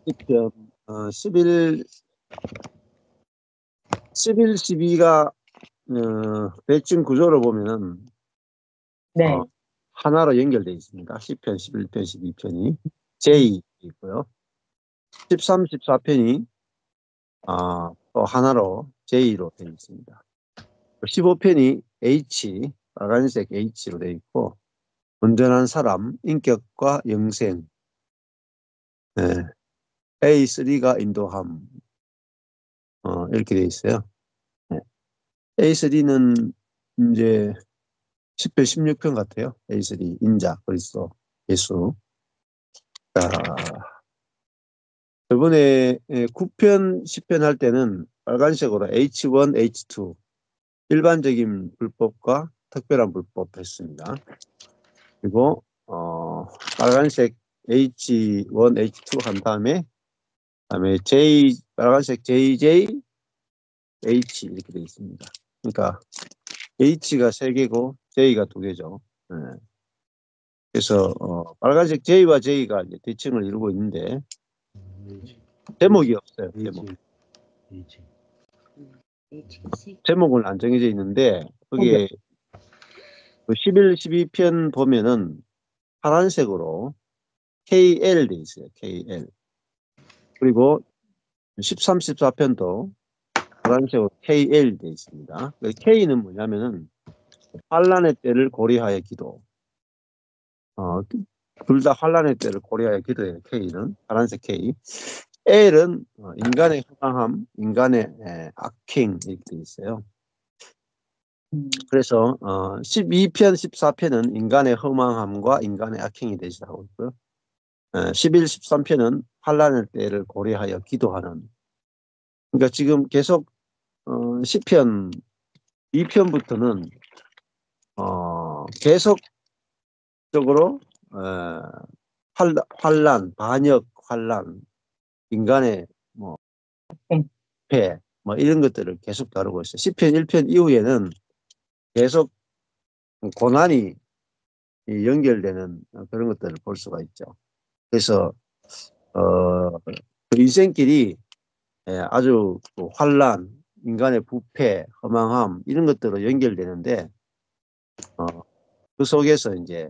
시편 11, 12가 대칭 구조를 보면은 네. 하나로 연결되어 있습니다. 시편 11편, 12편이 J 있고요. 13, 14편이 또 하나로 J로 되어 있습니다. 15편이 H, 빨간색 H로 되어 있고, 온전한 사람, 인격과 영생, A3가 인도함, 이렇게 되어 있어요. A3는 이제 10편, 16편 같아요. A3, 인자, 그리스도, 예수. 자, 저번에 9편, 10편 할 때는 빨간색으로 H1, H2, 일반적인 불법과 특별한 불법 했습니다. 그리고 빨간색 H1, H2 한 다음에 빨간색 JJ, H 이렇게 되어 있습니다. 그러니까 H가 3개고 J가 2개죠. 그래서 빨간색 J와 J가 이제 대칭을 이루고 있는데 제목이 없어요. 제목은 안 정해져 있는데 그게 11, 12편 보면은 파란색으로 KL 돼 있어요. KL. 그리고 13, 14편도 파란색으로 KL 돼 있습니다. K는 뭐냐면은 환란의 때를 고려하여 기도. 둘 다 환란의 때를 고려하여 기도해요. K는 파란색 K. L은 인간의 허망함, 인간의 악행 이렇게 돼 있어요. 그래서 12편, 14편은 인간의 허망함과 인간의 악행이 되시라고 있고요. 11, 13편은 환란의 때를 고려하여 기도하는. 그러니까 지금 계속 10편, 2편부터는 계속적으로 환란, 반역, 환란, 인간의 폐, 이런 것들을 계속 다루고 있어요. 10편, 1편 이후에는 계속 고난이 연결되는 그런 것들을 볼 수가 있죠. 그래서 그 인생길이 아주 환란, 인간의 부패, 허망함 이런 것들로 연결되는데 그 속에서 이제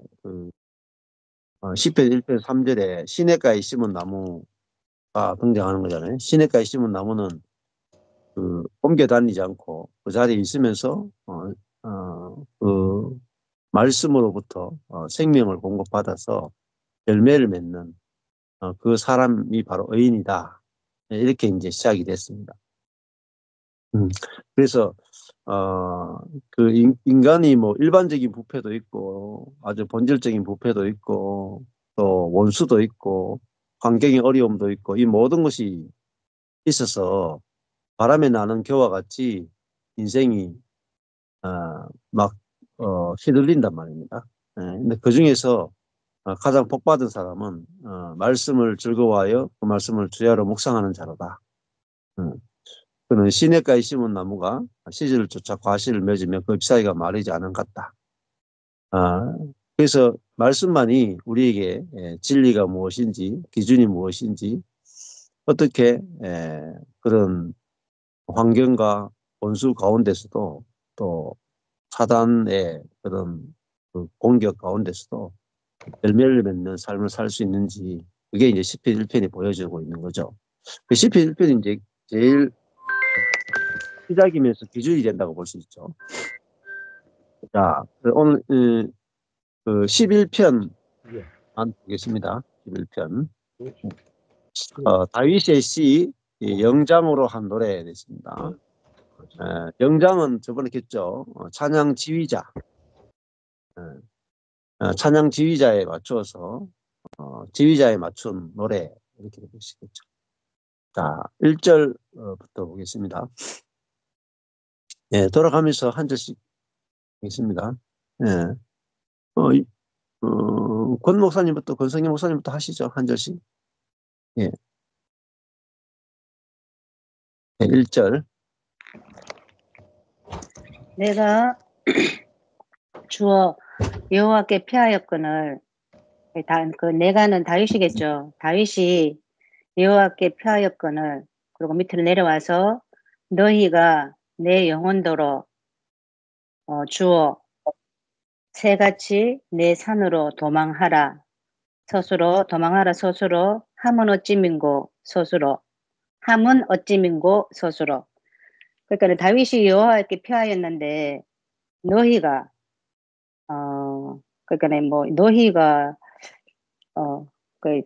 시편 1편 3절에 시냇가에 심은 나무가 등장하는 거잖아요. 시냇가에 심은 나무는 옮겨 다니지 않고 그 자리에 있으면서 그 말씀으로부터 생명을 공급받아서 열매를 맺는 그 사람이 바로 의인이다. 이렇게 이제 시작이 됐습니다. 그래서 그 인간이 뭐 일반적인 부패도 있고 아주 본질적인 부패도 있고 또 원수도 있고 환경의 어려움도 있고 이 모든 것이 있어서 바람에 나는 겨와 같이 인생이 막 휘둘린단 말입니다. 근데 그 중에서 가장 복받은 사람은 말씀을 즐거워하여 그 말씀을 주야로 묵상하는 자로다. 그는 시냇가에 심은 나무가 시절을 쫓아 과실을 맺으며 그 잎사귀가 마르지 않은 것 같다. 그래서 말씀만이 우리에게 진리가 무엇인지 기준이 무엇인지 어떻게 그런 환경과 원수 가운데서도 또 사단의 그런 그 공격 가운데서도 열매를 맺는 삶을 살 수 있는지 그게 이제 시편 1편이 보여주고 있는 거죠. 그 시편 1편이 이제 제일 시작이면서 기준이 된다고 볼 수 있죠. 자, 오늘 그 11편만 보겠습니다. 11편. 다윗의 시 영장으로 한 노래 됐습니다. 영장은 저번에 했죠. 찬양 지휘자. 찬양 지휘자에 맞추어서 지휘자에 맞춘 노래 이렇게 보시겠죠. 자, 1절부터 보겠습니다. 돌아가면서 한 절씩 있습니다. 권 목사님부터 권성희 목사님부터 하시죠. 한 절씩. 1절. 내가 주어 여호와께 피하였거늘. 내가는 다윗이겠죠. 다윗이 여호와께 표하였거늘. 그리고 밑으로 내려와서 너희가 내 영혼도로 주어 새같이 내 산으로 도망하라. 스스로 도망하라 스스로 함은 어찌 민고 스스로 함은 어찌 민고 스스로. 그러니까 다윗이 여호와께 표하였는데 너희가 그러니까 뭐 너희가 그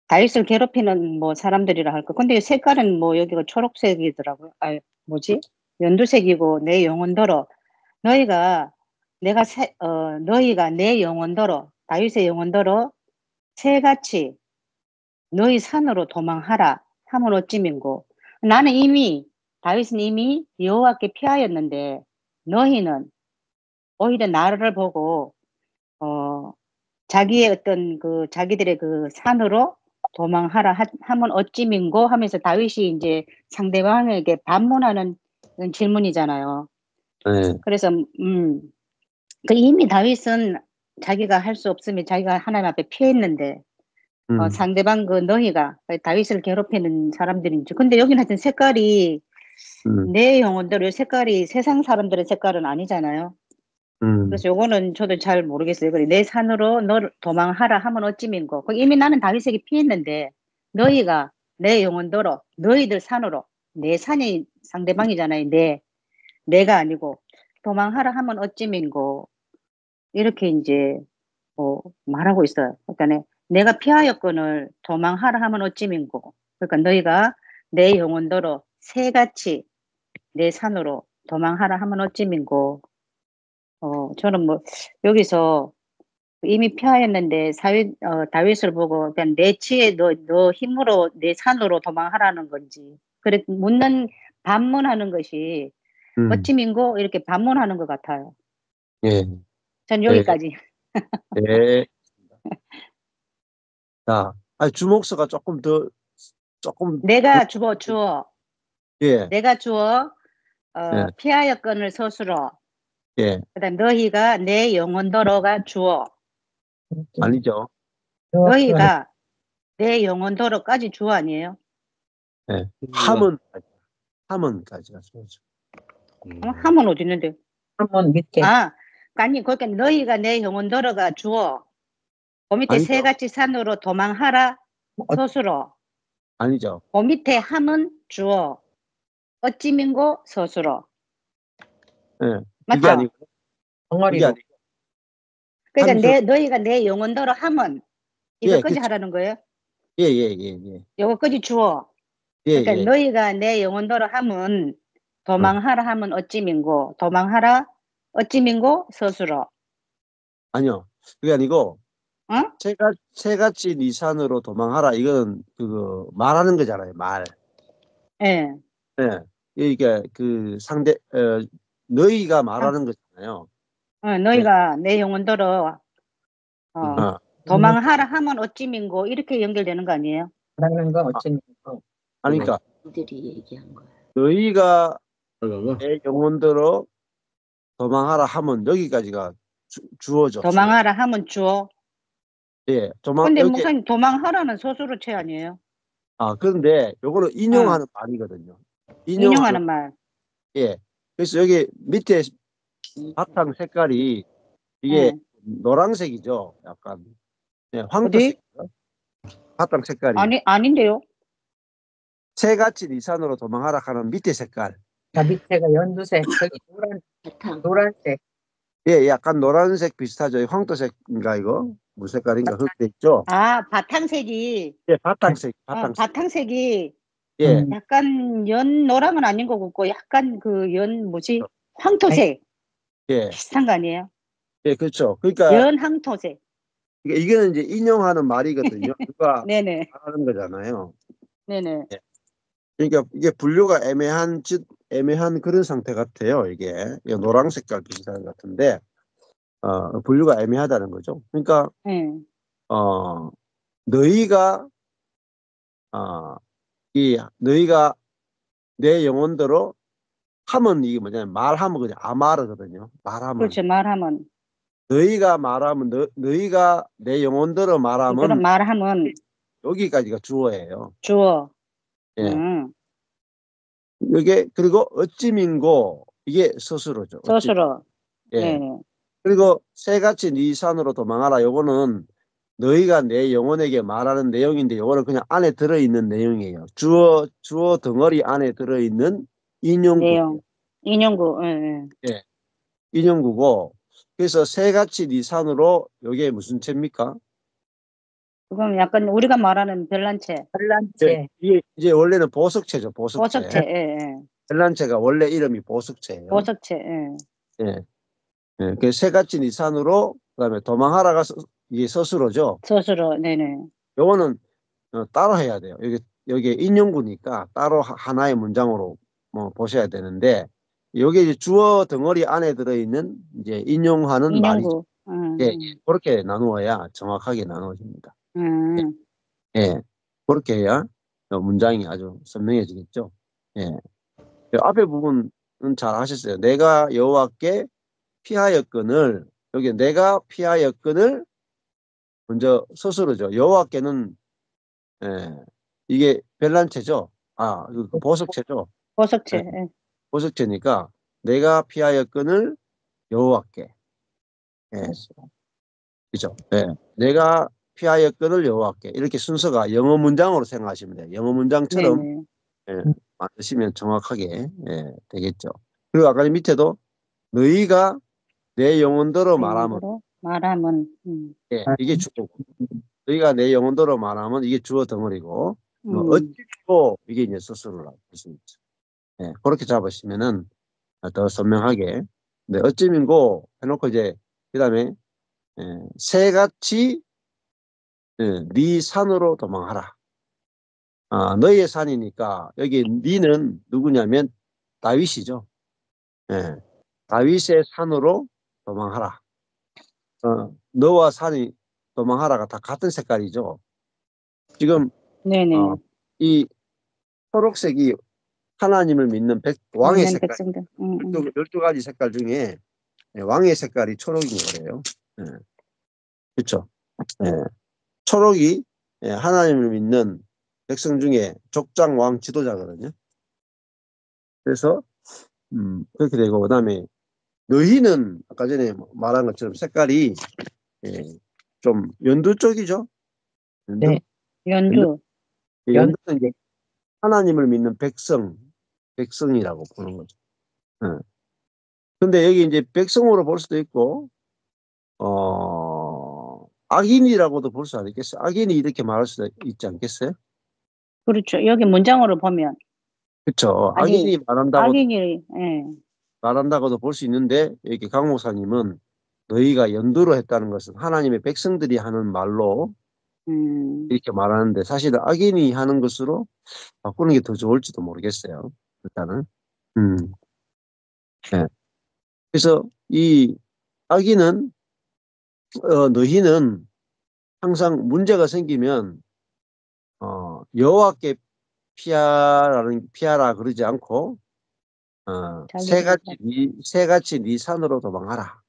다윗을 괴롭히는 뭐 사람들이라 할까. 근데 색깔은 뭐 여기가 초록색이더라고요. 아, 뭐지? 연두색이고 내 영혼더러 너희가 너희가 내 영혼더러 다윗의 영혼더러 새같이 너희 산으로 도망하라 하면 어찌민고. 나는 이미 다윗은 이미 여호와께 피하였는데 너희는 오히려 나를 보고 자기의 어떤 그 자기들의 그 산으로 도망하라 하면 어찌민고 하면서 다윗이 이제 상대방에게 반문하는 질문이잖아요. 네. 그래서 그 이미 다윗은 자기가 할 수 없으면 자기가 하나님 앞에 피했는데 상대방 그 너희가 다윗을 괴롭히는 사람들인지. 근데 여기는 하여튼 색깔이 내 영혼대로 색깔이 세상 사람들의 색깔은 아니잖아요. 그래서 요거는 저도 잘 모르겠어요. 그래 내 산으로 너를 도망하라 하면 어찌민고. 이미 나는 다윗에게 피했는데 너희가 내 영혼대로 너희들 산으로 내 산이 상대방이잖아요. 내가 아니고 도망하라 하면 어찌민고. 이렇게 이제 말하고 있어요. 그러니까 내가 피하였거늘 도망하라 하면 어찌민고. 그러니까 너희가 내 영혼대로 새같이 내 산으로 도망하라 하면 어찌민고. 저는 뭐 여기서 이미 피하였는데 다윗을 보고 그냥 내 치에 너 힘으로 내 산으로 도망하라는 건지. 그래 반문하는 것이 어찌민고 이렇게 반문하는 것 같아요. 예. 전 예. 여기까지. 예. 자, 주목수가 조금 내가 주어. 예. 내가 주어 예. 피하였거늘 스스로. 예. 그다음 너희가 내 영혼도로가 주어. 아니죠. 너희가 내 영혼도로까지 주어 아니에요? 예. 함은까지가 주어죠. 함은 어디 있는데? 한번 밑에. 아니 그러니까 너희가 내 영혼도로가 주어. 그 밑에 아니죠. 새같이 산으로 도망하라 스스로. 아니죠. 그 밑에 함은 주어. 어찌민고 스스로. 예. 맞죠? 그게 아니고. 그게 덩어리로. 아니고. 그러니까 너희가 내 영혼도로 함은 이거까지 그쵸. 하라는 거예요? 예. 요거까지 주어. 예. 그러니까 예. 너희가 내 영혼도로 함은 도망하라 하면 어찌민고. 도망하라 어찌민고 스스로. 아니요. 그게 아니고 어? 새같이 네 산으로 도망하라. 이거는 말하는 거잖아요. 말. 예. 예. 이게 그 너희가 말하는 거잖아요. 너희가 내 영혼도로 어. 도망하라 하면 어찌민고 이렇게 연결되는 거 아니에요? 라는 거 어쩌니까. 아니, 그러니까 이들이 얘기한 거야. 너희가 내 영혼대로 도망하라 하면 여기까지가 주어져. 도망하라 하면 주어. 예. 근데 여기 목사님 도망하라는 소수로체 아니에요? 그런데 요거는 인용하는 말이거든요. 인용하는 말. 예. 그래서 여기 밑에 바탕 색깔이 이게 노란색이죠. 약간 황토색. 바탕 색깔이 아닌데요? 새같이 네 산으로 도망하라 하는 밑에 색깔. 밑에가 연두색, 저기 노란색. 예, 약간 노란색 비슷하죠. 황토색인가 이거? 무슨 색깔인가 그렇게 있죠. 바탕색이. 예, 바탕색. 바탕색이 예. 약간 연 노랑은 아닌 것 같고 약간 그 황토색. 예. 비슷한 거 아니에요? 예, 그렇죠. 그러니까 연 황토색. 이거는 이제 인용하는 말이거든요. 누가 네네. 말하는 거잖아요. 네네. 예. 그러니까 이게 분류가 애매한 그런 상태 같아요. 이게 노란 색깔 비슷한 것 같은데 분류가 애매하다는 거죠. 그러니까 너희가 너희가 내 영혼대로 하면 이게 뭐냐면 말하면 그냥 아마르거든요. 말하면. 그렇죠. 말하면. 너희가 말하면 너희가 내 영혼대로 이거는 말하면 말하면 여기까지가 주어예요. 주어. 예. 이게 그리고 어찌민고 이게 서술어죠. 서술어. 예. 네. 그리고 새같이 네 산으로 도망하라. 요거는 너희가 내 영혼에게 말하는 내용인데 요거는 그냥 안에 들어있는 내용이에요. 주어 덩어리 안에 들어있는 인용구예요. 내용. 인용구. 예. 예. 인용구고 그래서 새같이 네 산으로 요게 무슨 채입니까? 그럼 약간 우리가 말하는 별난채. 별난채. 이게 이제 원래는 보석채죠. 보석채. 보석채. 예. 별난채가 원래 이름이 보석채예요. 보석채. 예. 예. 예. 그 새같이 네 산으로 그다음에 도망하라가 이게 서술어죠. 서술어. 네네. 요거는 따로 해야 돼요. 여기 인용구니까 따로 하나의 문장으로 뭐 보셔야 되는데 여기 이제 주어 덩어리 안에 들어있는 이제 인용하는 말이죠. 인용구. 예, 그렇게 나누어야 정확하게 나누어집니다. 예, 그렇게 해야 문장이 아주 선명해지겠죠. 예, 앞에 부분은 잘 하셨어요. 내가 여호와께 피하였거늘 여기 내가 피하였거늘 먼저 서술어죠. 여호와께는 예, 이게 별난채죠. 그 보석채죠. 보석채. 예, 예. 보석채니까 내가 피하였거늘 여호와께. 예, 그죠. 예, 내가 피하였거늘 여호와께. 이렇게 순서가 영어 문장으로 생각하시면 돼요. 영어 문장처럼 네네. 예, 만드시면 정확하게 되겠죠. 그리고 아까 밑에도 너희가 내 영혼대로 말하면 내용으로 말하면. 이게 주어고 너희가 내 영혼대로 말하면 이게 주어 덩어리고 음. 어찌고 이게 이제 서술어라고 할 수 있죠. 예, 그렇게 잡으시면은 더 선명하게. 네, 어찌민고 해놓고 이제 그다음에 새같이 네 산으로 도망하라. 너희의 산이니까 여기 니는 누구냐면 다윗이죠. 예, 다윗의 산으로 도망하라. 너와 산이 도망하라가 다 같은 색깔이죠. 지금 네네. 이 초록색이 하나님을 믿는 왕의 믿는 색깔. 백성들. 12가지 색깔 중에 왕의 색깔이 초록인 거예요. 그렇죠. 초록이 하나님을 믿는 백성 중에 족장 왕 지도자거든요. 그래서 그렇게 되고 그다음에 너희는 아까 전에 말한 것처럼 색깔이 좀 연두 쪽이죠. 연두. 네. 연두. 연두는 이제 하나님을 믿는 백성이라고 보는 거죠. 근데 여기 이제 백성으로 볼 수도 있고 악인이라고도 볼 수 있겠어요. 악인이 이렇게 말할 수도 있지 않겠어요? 그렇죠. 여기 문장으로 보면 그렇죠. 아니, 말한다고도 악인이. 예. 볼 수 있는데 여기 강 목사님은 너희가 연두로 했다는 것은 하나님의 백성들이 하는 말로 이렇게 말하는데 사실은 악인이 하는 것으로 바꾸는 게 더 좋을지도 모르겠어요. 일단은. 네. 그래서 이 악인은 너희는 항상 문제가 생기면 여호와께 피하라 그러지 않고 자기를. 새같이 네 산으로 도망하라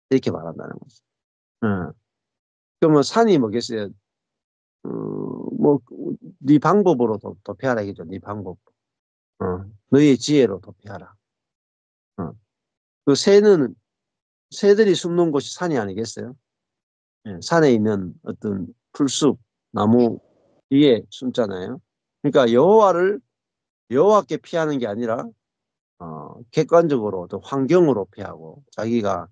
이렇게 말한다는 거죠. 그러면 산이 뭐겠어요? 네 방법으로 도피하라 이거죠. 네 방법. 너의 지혜로 도피하라. 그 새들이 숨는 곳이 산이 아니겠어요? 산에 있는 어떤 풀숲, 나무 위에 숨잖아요. 그러니까 여호와께 피하는 게 아니라 객관적으로 또 환경으로 피하고 자기가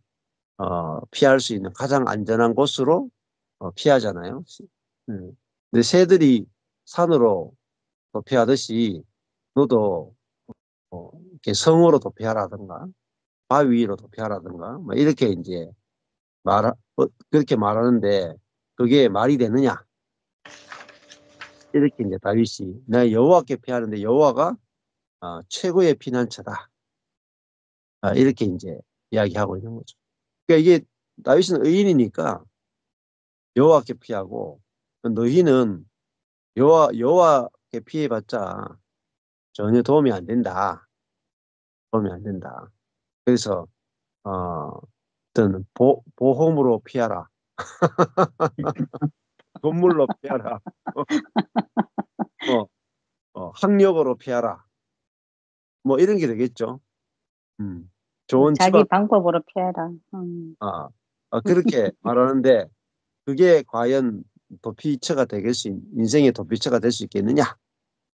피할 수 있는 가장 안전한 곳으로 피하잖아요. 근데 새들이 산으로 도피하듯이 너도 이렇게 성으로 도피하라든가 바위 위로 도피하라든가 뭐 이렇게 이제 그렇게 말하는데 그게 말이 되느냐? 이렇게 이제 다윗이 내 여호와께 피하는데 여호와가 최고의 피난처다. 이렇게 이제 이야기하고 있는 거죠. 그러니까 이게 다윗은 의인이니까 여호와께 피하고 너희는 여호와께 피해봤자 전혀 도움이 안 된다. 도움이 안 된다. 그래서 어떤 보험으로 피하라. 건물로 피하라. 어, 학력으로 피하라. 뭐 이런 게 되겠죠. 좋은 자기 집안, 방법으로 피해라. 그렇게 말하는데 그게 과연 도피처가 인생의 도피처가 될 수 있겠느냐?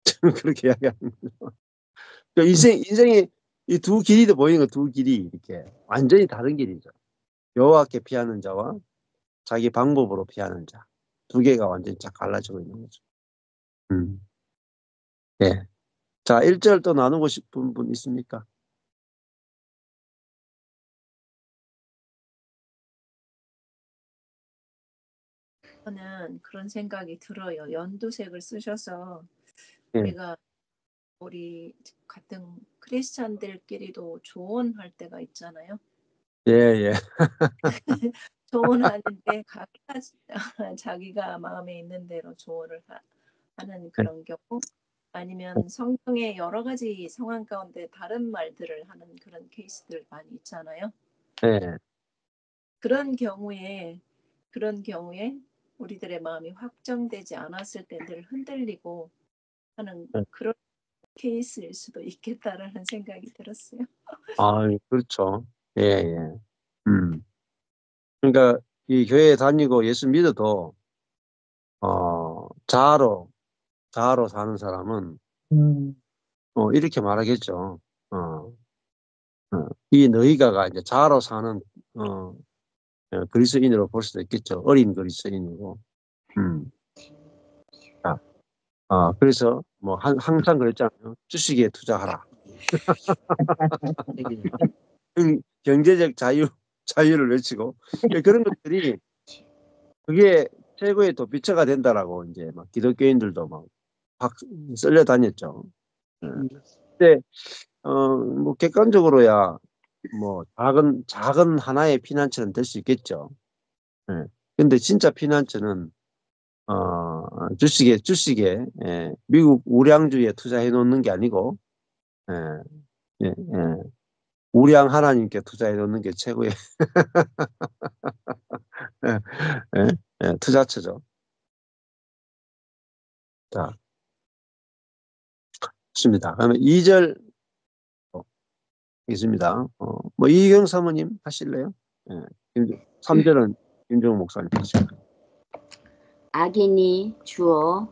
저는 그렇게 이야기하는 거죠. 그러니까 인생의 이 두 길이도 보이는 거 두 길이 이렇게 완전히 다른 길이죠. 여호와께 피하는 자와 자기 방법으로 피하는 자. 두 개가 완전히 쫙 갈라지고 있는 거죠. 예. 자, 1절 또 나누고 싶은 분 있습니까? 저는 그런 생각이 들어요. 연두색을 쓰셔서 예. 우리 같은 크리스찬들끼리도 조언할 때가 있잖아요. 예, 예. 조언하는데 각자 자기가 마음에 있는 대로 조언을 하는 그런 경우, 아니면 성경의 여러 가지 상황 가운데 다른 말들을 하는 그런 케이스들 많이 있잖아요. 예. 그런 경우에 우리들의 마음이 확정되지 않았을 때 늘 흔들리고 하는 그런 케이스일 수도 있겠다라는 생각이 들었어요. 그렇죠. 예, 예. 그러니까 이 교회에 다니고 예수 믿어도 자아로 사는 사람은 이렇게 말하겠죠. 이 너희가가 이제 자아로 사는 그리스도인으로 볼 수도 있겠죠. 어린 그리스도인이고. 그래서 뭐 항상 그랬잖아요. 주식에 투자하라. 경제적 자유를 외치고 그런 것들이 그게 최고의 도피처가 된다라고 이제 막 기독교인들도 막 쓸려 다녔죠. 근데 뭐 객관적으로야 뭐 작은 하나의 피난처는 될 수 있겠죠. 예. 근데 진짜 피난처는 주식에 미국 우량주에 투자해 놓는 게 아니고 예, 예, 예. 우량 하나님께 투자해 놓는 게 최고의 예, 예, 투자처죠. 자, 좋습니다. 그러면 2절 있습니다. 뭐 이경 사모님 하실래요? 예. 3절은 김종욱 목사님 하실까요? 악인이 주어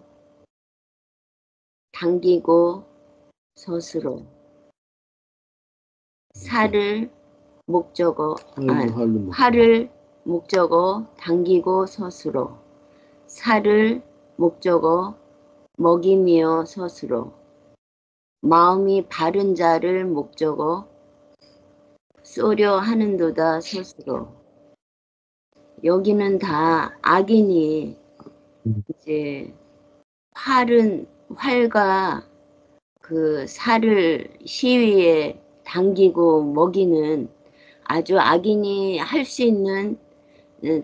당기고 서스로 화를 목적어 당기고 서스로 살을 목적어 먹이며 서스로 마음이 바른 자를 목적어 쏘려 하는도다 서스로. 여기는 다 악인이 이제 활과 그 살을 시위에 당기고 먹이는 아주 악인이 할 수 있는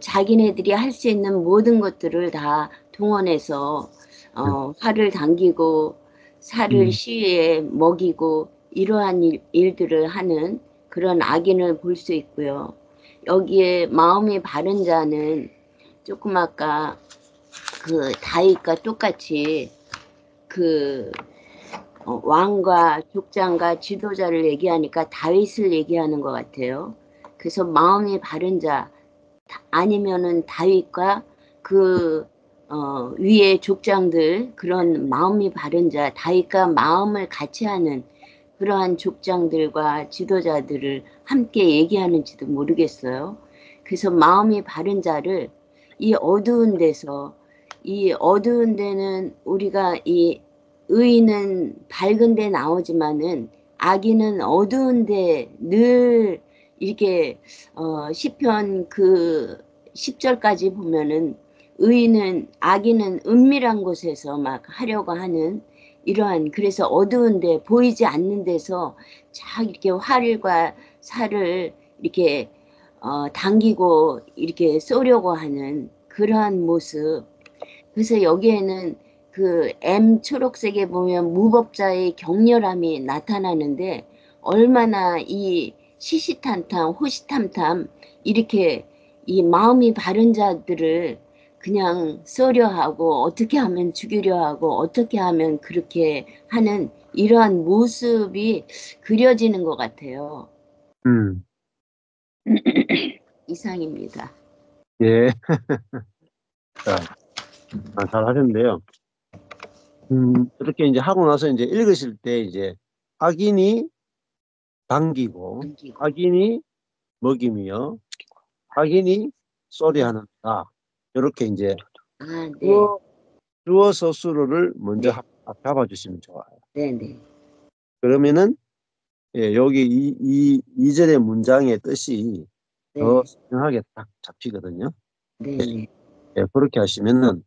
자기네들이 할 수 있는 모든 것들을 다 동원해서 활을 당기고 살을 시위에 먹이고 이러한 일들을 하는 그런 악인을 볼 수 있고요. 여기에 마음이 바른 자는 조금 아까 그 다윗과 똑같이 그 왕과 족장과 지도자를 얘기하니까 다윗을 얘기하는 것 같아요. 그래서 마음이 바른 자 아니면은 다윗과 그 위에 족장들 그런 마음이 바른 자 다윗과 마음을 같이 하는 그러한 족장들과 지도자들을 함께 얘기하는지도 모르겠어요. 그래서 마음이 바른 자를 이 어두운 데는 우리가 이 의인은 밝은 데 나오지만은 악인은 어두운 데 늘 이렇게 시편 그 10절까지 보면은 악인은 은밀한 곳에서 막 하려고 하는 이러한 그래서 어두운데 보이지 않는 데서 쫙 이렇게 활과 살을 이렇게 당기고 이렇게 쏘려고 하는 그러한 모습. 그래서 여기에는 그 M 초록색에 보면 무법자의 격렬함이 나타나는데 얼마나 이 시시탄탄 호시탐탐 이렇게 이 마음이 바른 자들을 그냥 쏘려 하고 어떻게 하면 죽이려 하고 어떻게 하면 그렇게 하는 이러한 모습이 그려지는 것 같아요. 음, 이상입니다. 예. 자, 잘하셨는데요. 이렇게 이제 하고 나서 이제 읽으실 때 이제 악인이 당기고 남기고. 악인이 먹이며 악인이 쏘리하는다. 이렇게 이제 아, 네. 주어 서술어를 먼저 네. 잡아주시면 좋아요. 네네. 그러면은 예, 여기 이 절의 문장의 뜻이 더 네. 선명하게 딱 잡히거든요. 네네. 예, 그렇게 하시면은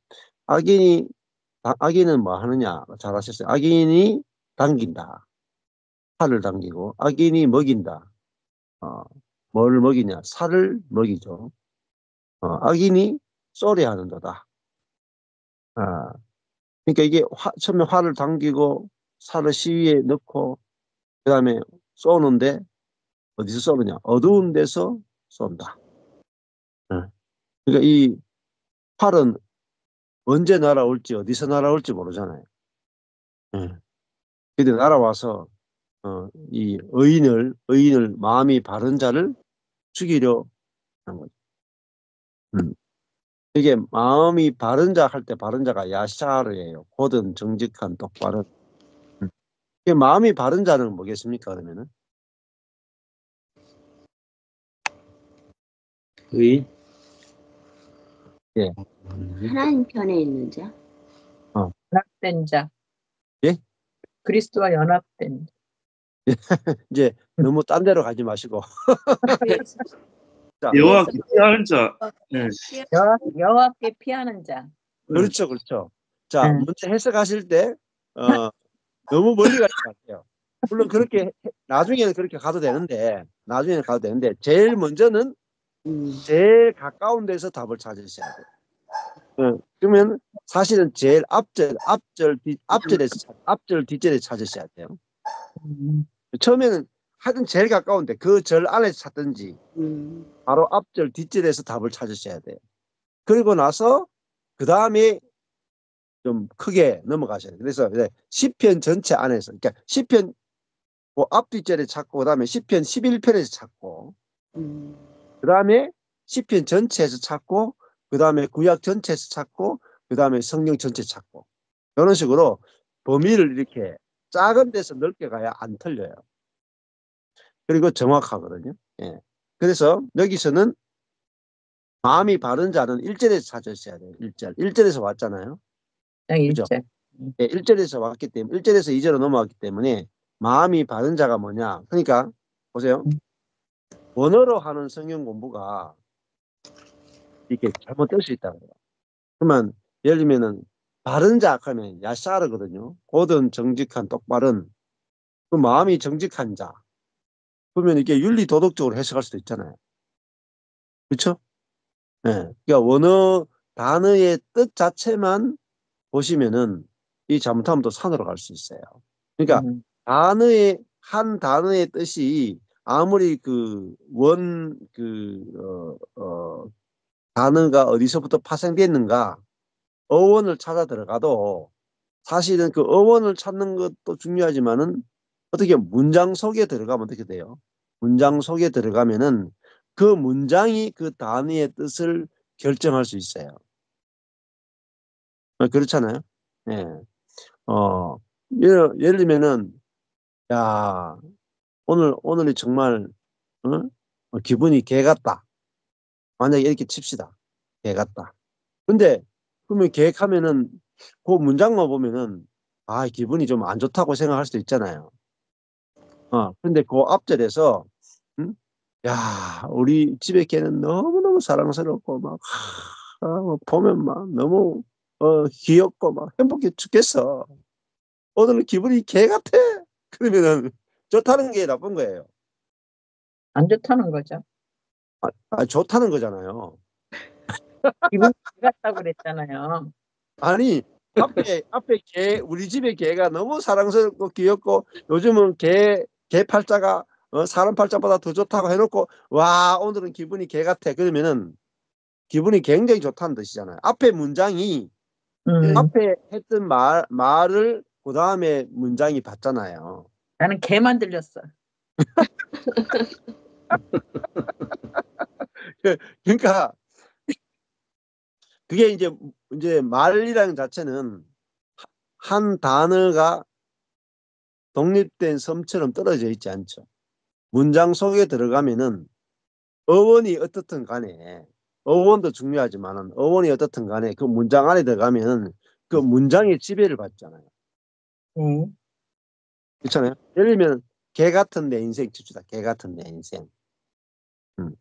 악인은 뭐 하느냐 잘하셨어요. 악인이 당긴다. 살을 당기고 악인이 먹인다. 어, 뭘 먹이냐? 살을 먹이죠. 악인이 쏘리하는도다. 아, 그러니까 이게 처음에 활을 당기고 살을 시위에 넣고 그다음에 쏘는데 어디서 쏘느냐? 어두운 데서 쏜다. 그러니까 이 활은 언제 날아올지 어디서 날아올지 모르잖아요. 근데 날아와서 이 의인을 마음이 바른 자를 죽이려 하는 거죠. 이게 마음이 바른 자 할 때 바른 자가 야샤르예요. 고든 정직한 똑바른. 이게 마음이 바른 자는 뭐겠습니까? 그러면은 의인? 예, 하나님 편에 있는 자. 연합된 자. 예? 그리스도와 연합된 이제 너무 딴 데로 가지 마시고 자, 여호와께 피할 자. 네. 여호와께 피하는 자. 그렇죠, 그렇죠. 자, 응. 문제 해석하실 때 너무 멀리 가지 마세요. 물론 그렇게 나중에는 그렇게 가도 되는데 제일 먼저는 제일 가까운 데서 답을 찾으셔야 돼요. 그러면 사실은 제일 앞절 뒷절에 찾으셔야 돼요. 처음에는 하여튼 제일 가까운데 그 절 안에서 찾든지 바로 앞절 뒷절에서 답을 찾으셔야 돼요. 그리고 나서 그 다음에 좀 크게 넘어가셔야 돼요. 그래서 시편 전체 안에서 그러니까 시편 그 앞뒷절에 찾고 그다음에 시편 11편에서 찾고 그다음에 시편 전체에서 찾고 그다음에 구약 전체에서 찾고 그다음에 성경 전체 찾고 이런 식으로 범위를 이렇게 작은 데서 넓게 가야 안 틀려요. 그리고 정확하거든요. 예. 그래서 여기서는 마음이 바른 자는 1절에서 찾으셔야 돼요. 1절에서 왔잖아요. 그죠? 일절. 예, 1절에서 왔기 때문에 1절에서 2절로 넘어왔기 때문에 마음이 바른 자가 뭐냐? 그러니까 보세요. 원어로 하는 성경 공부가 이렇게 잘못될 수 있다 그래요. 그러면 예를 들면은 바른 자 하면 야샤르거든요. 고든 정직한 똑바른 그 마음이 정직한 자. 그러면 이게 윤리 도덕적으로 해석할 수도 있잖아요. 그렇죠? 예. 그러니까 원어 단어의 뜻 자체만 보시면은 이 잘못하면 또 산으로 갈 수 있어요. 그러니까 한 단어의 뜻이 아무리 단어가 어디서부터 파생됐는가 어원을 찾아 들어가도 사실은 그 어원을 찾는 것도 중요하지만은 어떻게 문장 속에 들어가면 어떻게 돼요? 문장 속에 들어가면은 그 문장이 그 단어의 뜻을 결정할 수 있어요. 그렇잖아요. 예. 예를 들면은 야 오늘이 정말 기분이 개 같다. 만약에 이렇게 칩시다. 개 같다. 근데 그러면 계획하면은 그 문장만 보면은 기분이 좀 안 좋다고 생각할 수도 있잖아요. 근데 그 앞절에서 음? 야 우리 집에 개는 너무너무 사랑스럽고 막 보면 막 너무 귀엽고 막 행복해 죽겠어. 오늘은 기분이 개 같아. 그러면은 좋다는 게 나쁜 거예요. 안 좋다는 거죠. 좋다는 거잖아요. 기분 같다고 그랬잖아요. 아니 앞에 우리 집에 개가 너무 사랑스럽고 귀엽고 요즘은 개 팔자가 사람 팔자보다 더 좋다고 해놓고 와 오늘은 기분이 개 같아 그러면은 기분이 굉장히 좋다는 뜻이잖아요. 앞에 문장이 음. 앞에 했던 말을 그 다음에 문장이 받잖아요. 나는 개만 들렸어. 그러니까 그게 이제 말이라는 자체는 한 단어가 독립된 섬처럼 떨어져 있지 않죠. 문장 속에 들어가면은 어원이 어떻든 간에 어원도 중요하지만은 어원이 어떻든 간에 그 문장 안에 들어가면 그 문장의 지배를 받잖아요. 그렇잖아요. 예를 들면 개 같은 내 인생 칩시다. 개 같은 내 인생. 음.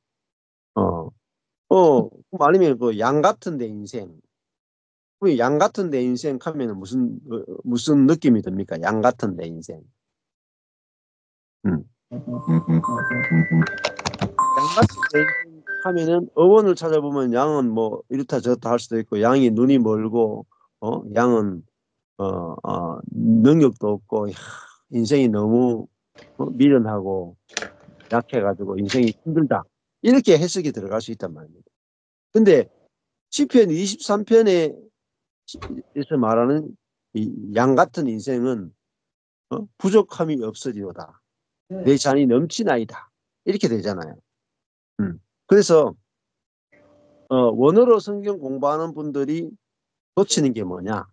아니면 그 양 같은 내 인생. 양 같은 내 인생 하면은 무슨 느낌이 듭니까? 양 같은 내 인생. 양 같은 내 인생 하면은 어원을 찾아보면 양은 뭐 이렇다 저렇다 할 수도 있고 양이 눈이 멀고 양은 능력도 없고 인생이 너무 미련하고 약해가지고 인생이 힘들다. 이렇게 해석이 들어갈 수 있단 말입니다. 근데 시편 23편에서 말하는 이 양 같은 인생은 부족함이 없으리로다. 내 잔이 넘치나이다. 이렇게 되잖아요. 그래서 원어로 성경 공부하는 분들이 놓치는 게 뭐냐?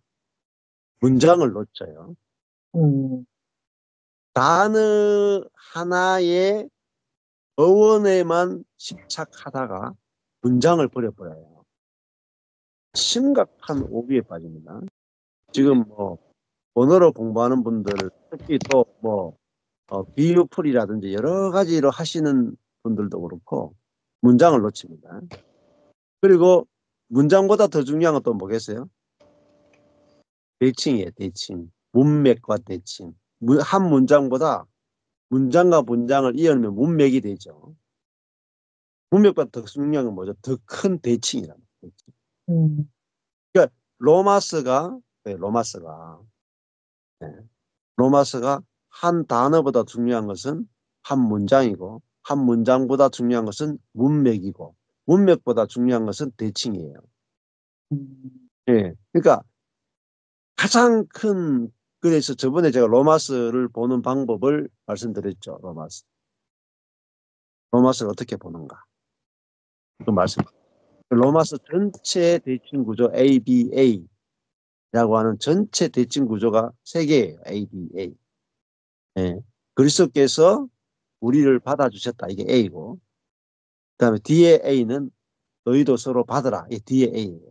문장을 놓쳐요. 단어 하나의 어원에만 집착하다가 문장을 버려버려요. 심각한 오비에 빠집니다. 지금 뭐 언어로 공부하는 분들 특히 또 뭐 비유풀이라든지 여러 가지로 하시는 분들도 그렇고 문장을 놓칩니다. 그리고 문장보다 더 중요한 건 또 뭐겠어요? 대칭이에요. 대칭. 문맥과 대칭. 한 문장보다 문장과 문장을 이어놓으면 문맥이 되죠. 문맥보다 더 중요한 건 뭐죠? 더 큰 대칭이라는 거죠. 그러니까 로마서가 한 단어보다 중요한 것은 한 문장이고 한 문장보다 중요한 것은 문맥이고 문맥보다 중요한 것은 대칭이에요. 예. 그러니까 가장 큰 그래서 저번에 제가 로마서를 보는 방법을 말씀드렸죠. 로마서를 어떻게 보는가. 그 말씀. 로마서 전체 대칭 구조 ABA라고 하는 전체 대칭 구조가 세 개예요. ABA. 예. 그리스도께서 우리를 받아주셨다. 이게 A고. 그다음에 뒤에 A는 너희도 서로 받으라. 이게 뒤에 A예요.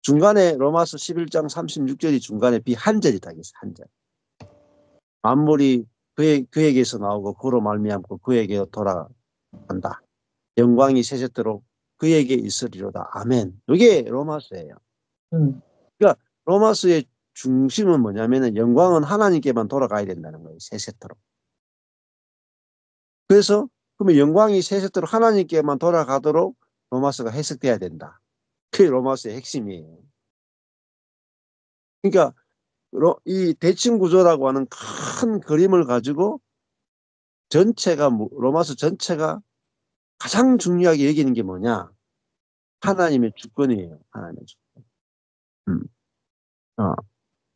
중간에 로마서 11장 36절이 중간에 B 한 절이 딱 있어요. 한 절. 만물이 그에게서 나오고 그로 말미암고 그에게 돌아간다. 영광이 세세토록 그에게 있으리로다. 아멘. 이게 로마서예요. 그러니까 로마서의 중심은 뭐냐면은 영광은 하나님께만 돌아가야 된다는 거예요. 세세토록. 그래서 그러면 영광이 세세토록 하나님께만 돌아가도록 로마서가 해석돼야 된다. 그게 로마서의 핵심이에요. 그러니까 이 대칭 구조라고 하는 큰 그림을 가지고 로마서 전체가 가장 중요하게 여기는 게 뭐냐? 하나님의 주권이에요. 하나님의 주권.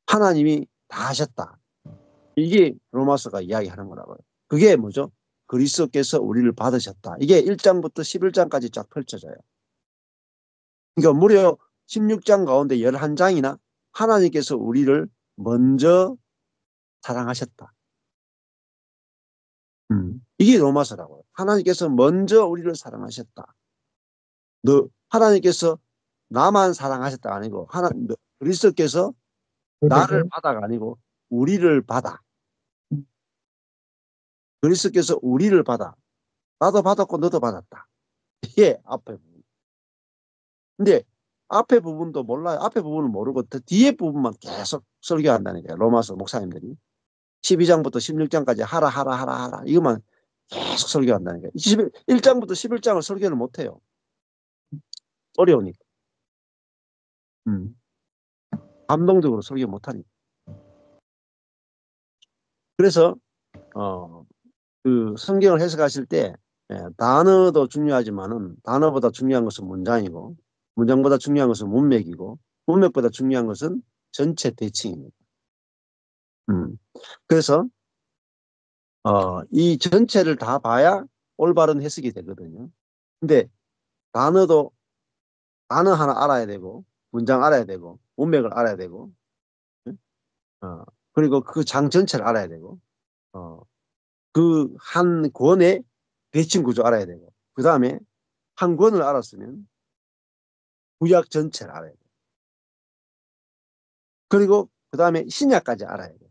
하나님이 다 하셨다. 이게 로마서가 이야기하는 거라고요. 그게 뭐죠? 그리스도께서 우리를 받으셨다. 이게 1장부터 11장까지 쫙 펼쳐져요. 그러니까 무려 16장 가운데 11장이나 하나님께서 우리를 먼저 사랑하셨다. 이게 로마서라고요. 하나님께서 먼저 우리를 사랑하셨다. 하나님께서 나만 사랑하셨다 아니고 그리스도께서 나를 받아가 아니고 우리를 받아. 그리스도께서 우리를 받아. 나도 받았고 너도 받았다. 이게 앞에 부분. 근데 앞에 부분도 몰라요. 앞에 부분을 모르고 뒤에 부분만 계속 설교한다니까요. 로마서 목사님들이. 12장부터 16장까지 하라. 이것만 계속 설교한다니까요. 1장부터 11장을 설교를 못해요. 어려우니까. 감동적으로 설교 못하니까. 그래서 그 성경을 해석하실 때 단어도 중요하지만은 단어보다 중요한 것은 문장이고 문장보다 중요한 것은 문맥이고 문맥보다 중요한 것은 전체 대칭입니다. 그래서 이 전체를 다 봐야 올바른 해석이 되거든요. 근데 단어 하나 알아야 되고 문장 알아야 되고 문맥을 알아야 되고 그리고 그 장 전체를 알아야 되고 그 한 권의 대칭 구조 알아야 되고 그 다음에 한 권을 알았으면 구약 전체를 알아야 돼요. 그리고 그 다음에 신약까지 알아야 돼요.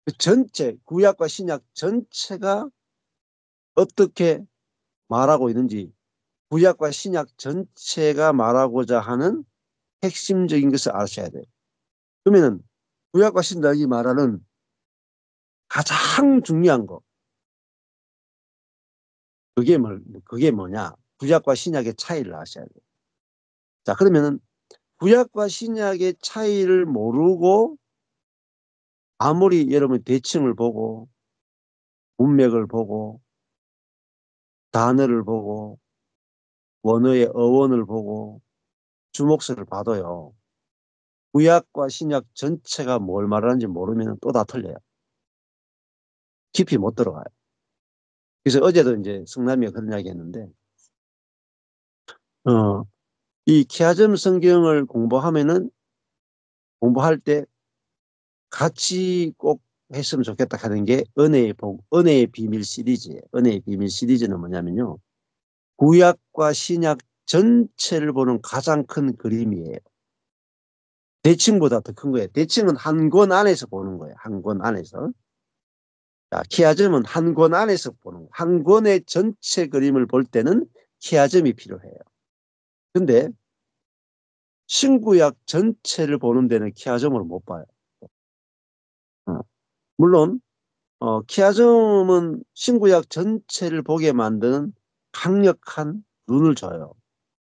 그 전체 구약과 신약 전체가 어떻게 말하고 있는지 구약과 신약 전체가 말하고자 하는 핵심적인 것을 아셔야 돼요. 그러면은 구약과 신약이 말하는 가장 중요한 거 그게 뭐냐? 구약과 신약의 차이를 아셔야 돼요. 자, 그러면은 구약과 신약의 차이를 모르고 아무리 여러분 대칭을 보고 문맥을 보고 단어를 보고 원어의 어원을 보고 주목서를 봐도요. 구약과 신약 전체가 뭘 말하는지 모르면 또 다 틀려요. 깊이 못 들어가요. 그래서 어제도 이제 성남이가 그런 이야기 했는데 이 키아즘 성경을 공부할 때 같이 꼭 했으면 좋겠다 하는 게 은혜의 비밀 시리즈예요. 은혜의 비밀 시리즈는 뭐냐면요. 구약과 신약 전체를 보는 가장 큰 그림이에요. 대칭보다 더 큰 거예요. 대칭은 한 권 안에서 보는 거예요. 한 권 안에서. 자, 키아즘은 한 권 안에서 보는 거예요. 한 권의 전체 그림을 볼 때는 키아즘이 필요해요. 근데 신구약 전체를 보는 데는 키아즘으로 못 봐요. 물론 키아즘은 신구약 전체를 보게 만드는 강력한 눈을 줘요.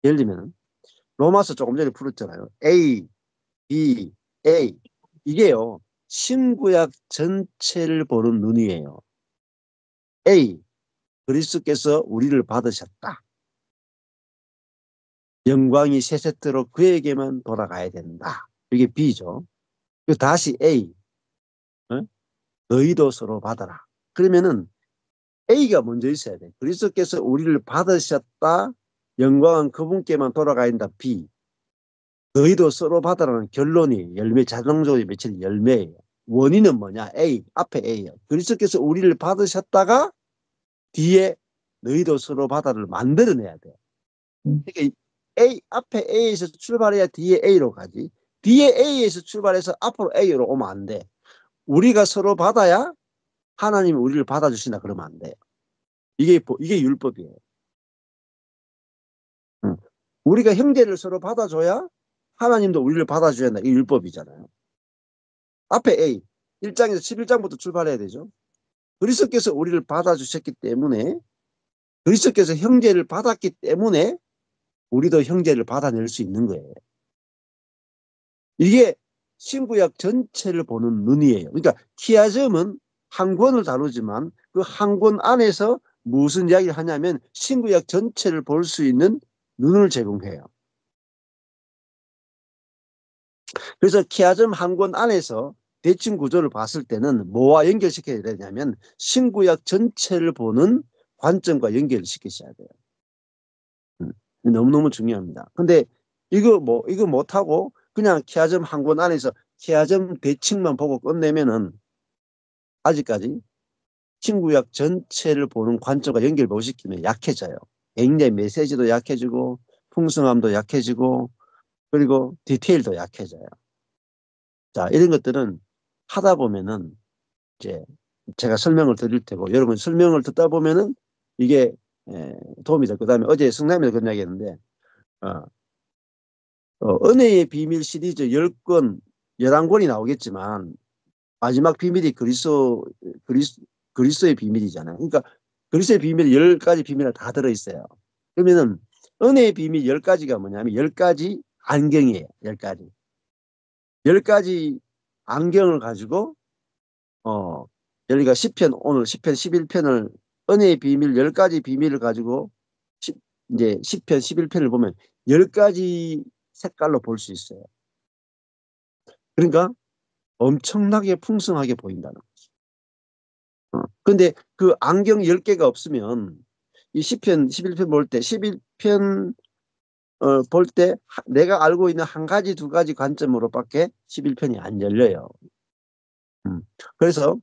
예를 들면 로마서 조금 전에 풀었잖아요. A, B, A 이게요. 신구약 전체를 보는 눈이에요. A, 그리스도께서 우리를 받으셨다. 영광이 세세토록 그에게만 돌아가야 된다. 이게 B죠. 다시 A, 너희도 서로 받아라. 그러면은 A가 먼저 있어야 돼. 그리스도께서 우리를 받으셨다. 영광은 그분께만 돌아가야 된다. B. 너희도 서로 받아라는 결론이 열매, 자동적으로 맺힌 열매예요. 원인은 뭐냐? A. 앞에 A예요. 그리스도께서 우리를 받으셨다가 뒤에 너희도 서로 받아를 만들어내야 돼요. 그러니까 앞에 A에서 출발해야 뒤에 A로 가지. 뒤에 A에서 출발해서 앞으로 A로 오면 안 돼. 우리가 서로 받아야 하나님이 우리를 받아주신다 그러면 안 돼요. 이게 율법이에요. 우리가 형제를 서로 받아줘야 하나님도 우리를 받아줘야 한다. 이게 율법이잖아요. 앞에 A 1장에서 11장부터 출발해야 되죠. 그리스도께서 우리를 받아주셨기 때문에 그리스도께서 형제를 받았기 때문에 우리도 형제를 받아낼 수 있는 거예요. 이게 신구약 전체를 보는 눈이에요. 그러니까 키아즘은 한 권을 다루지만 그 한 권 안에서 무슨 이야기를 하냐면 신구약 전체를 볼 수 있는 눈을 제공해요. 그래서 키아즘 한 권 안에서 대칭 구조를 봤을 때는 뭐와 연결시켜야 되냐면 신구약 전체를 보는 관점과 연결을 시키셔야 돼요. 너무너무 중요합니다. 근데 이거 못하고 그냥 키아즘 한 권 안에서 키아즘 대칭만 보고 끝내면은 아직까지 신구약 전체를 보는 관점과 연결 못 시키면 약해져요. 굉장히 메시지도 약해지고 풍성함도 약해지고 그리고 디테일도 약해져요. 자, 이런 것들은 하다 보면은 이제 제가 설명을 드릴 테고 여러분 설명을 듣다 보면은 이게 도움이 될 거. 그다음에 어제 성남에서 그런 이야기 했는데 은혜의 비밀 시리즈 10권 11권이 나오겠지만 마지막 비밀이 그리스도의 비밀이잖아요. 그러니까 그리스도의 비밀 10가지 비밀이 다 들어있어요. 그러면은 은혜의 비밀 10가지가 뭐냐면 10가지 안경이에요. 10가지. 10가지 안경을 가지고 여기가 오늘 10편 11편을 은혜의 비밀 10가지 비밀을 가지고 이제 10편, 11편을 보면 10가지 색깔로 볼 수 있어요. 그러니까 엄청나게 풍성하게 보인다는 거죠. 근데 그 안경 10개가 없으면 이 10편, 11편 볼 때 11편 볼 때 내가 알고 있는 한 가지, 두 가지 관점으로밖에 11편이 안 열려요. 그래서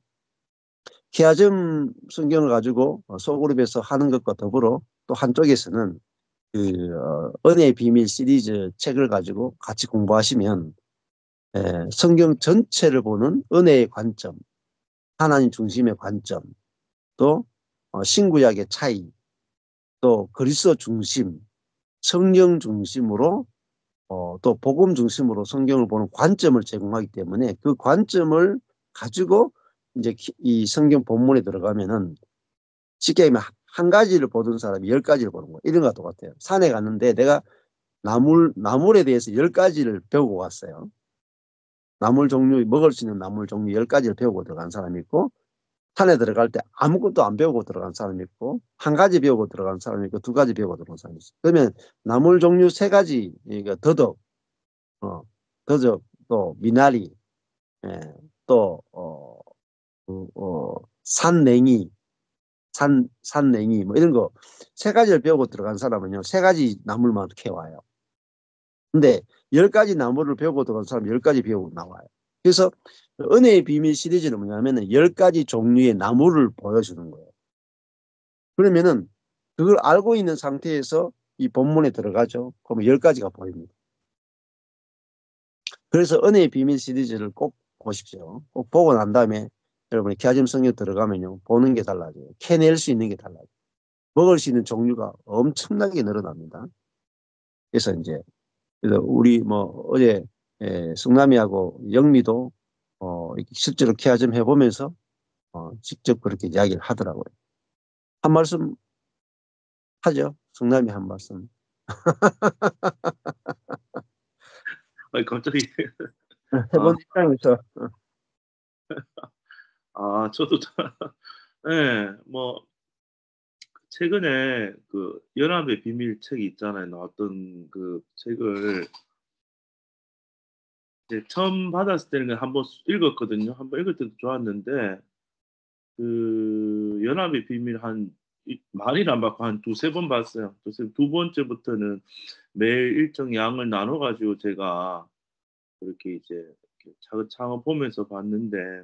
키아즘 성경을 가지고 소그룹에서 하는 것과 더불어 또 한쪽에서는 그 은혜의 비밀 시리즈 책을 가지고 같이 공부하시면 성경 전체를 보는 은혜의 관점, 하나님 중심의 관점, 또 신구약의 차이, 또 그리스도 중심, 성령 중심으로 또 복음 중심으로 성경을 보는 관점을 제공하기 때문에 그 관점을 가지고 이제 이 성경 본문에 들어가면은 쉽게 얘기하면 한 가지를 보던 사람이 10가지를 보는 거예요. 이런 것과 똑같아요. 산에 갔는데 내가 나물에 대해서 10가지를 배우고 갔어요. 나물 종류, 먹을 수 있는 나물 종류 10가지를 배우고 들어간 사람이 있고, 산에 들어갈 때 아무것도 안 배우고 들어간 사람이 있고, 한 가지 배우고 들어간 사람이 있고, 2가지 배우고 들어간 사람이 있어요. 그러면 나물 종류 3가지, 그러니까 더덕, 또 미나리, 또 산냉이, 산냉이 뭐 이런 거 3가지를 배우고 들어간 사람은요 3가지 나물만 캐와요. 근데 10가지 나물을 배우고 들어간 사람은 10가지 배우고 나와요. 그래서 은혜의 비밀 시리즈는 뭐냐면은 10가지 종류의 나물을 보여주는 거예요. 그러면은 그걸 알고 있는 상태에서 이 본문에 들어가죠. 그러면 10가지가 보입니다. 그래서 은혜의 비밀 시리즈를 꼭 보십시오. 꼭 보고 난 다음에 여러분이 키아즘 성경 들어가면요 보는 게 달라져요. 캐낼 수 있는 게 달라져요. 먹을 수 있는 종류가 엄청나게 늘어납니다. 그래서 이제 우리 뭐 어제 승남이하고 영미도 실제로 키아즘 해보면서 직접 그렇게 이야기를 하더라고요. 한 말씀 하죠. 승남이 한 말씀. 아니, 갑자기. 해본 입장에서. 저도, 네, 뭐, 최근에 그 연합의 비밀 책이 있잖아요. 나왔던 그 책을 이제 처음 받았을 때는 한번 읽었거든요. 한번 읽을 때도 좋았는데, 그 연합의 비밀 많이는 안 받고 한 2-3번 봤어요. 두 번째부터는 매일 일정 양을 나눠가지고 제가 그렇게 이제 이렇게 차근차근 보면서 봤는데,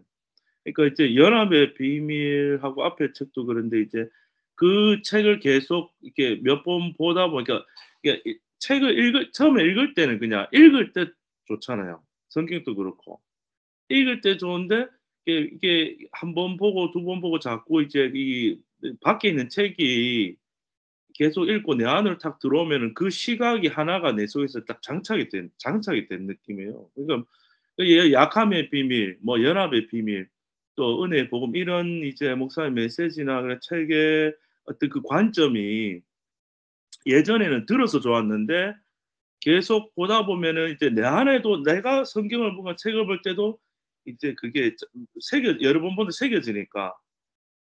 그러니까 이제 연합의 비밀하고 앞에 책도 그런데 이제 그 책을 계속 이렇게 몇 번 보다 보니까 이게 책을 처음에 읽을 때는 그냥 읽을 때 좋잖아요. 성경도 그렇고 읽을 때 좋은데 이게 한 번 보고 2번 보고 자꾸 이제 이 밖에 있는 책이 계속 읽고 내 안으로 탁 들어오면은 그 시각이 하나가 내 속에서 딱 장착이 된 느낌이에요. 그러니까 약함의 비밀, 뭐 연합의 비밀, 또 은혜의 복음 이런 이제 목사의 메시지나 그런 책의 어떤 그 관점이 예전에는 들어서 좋았는데 계속 보다 보면은 이제 내 안에도 내가 성경을 보고 책을 볼 때도 이제 그게 여러 번 보는데 새겨지니까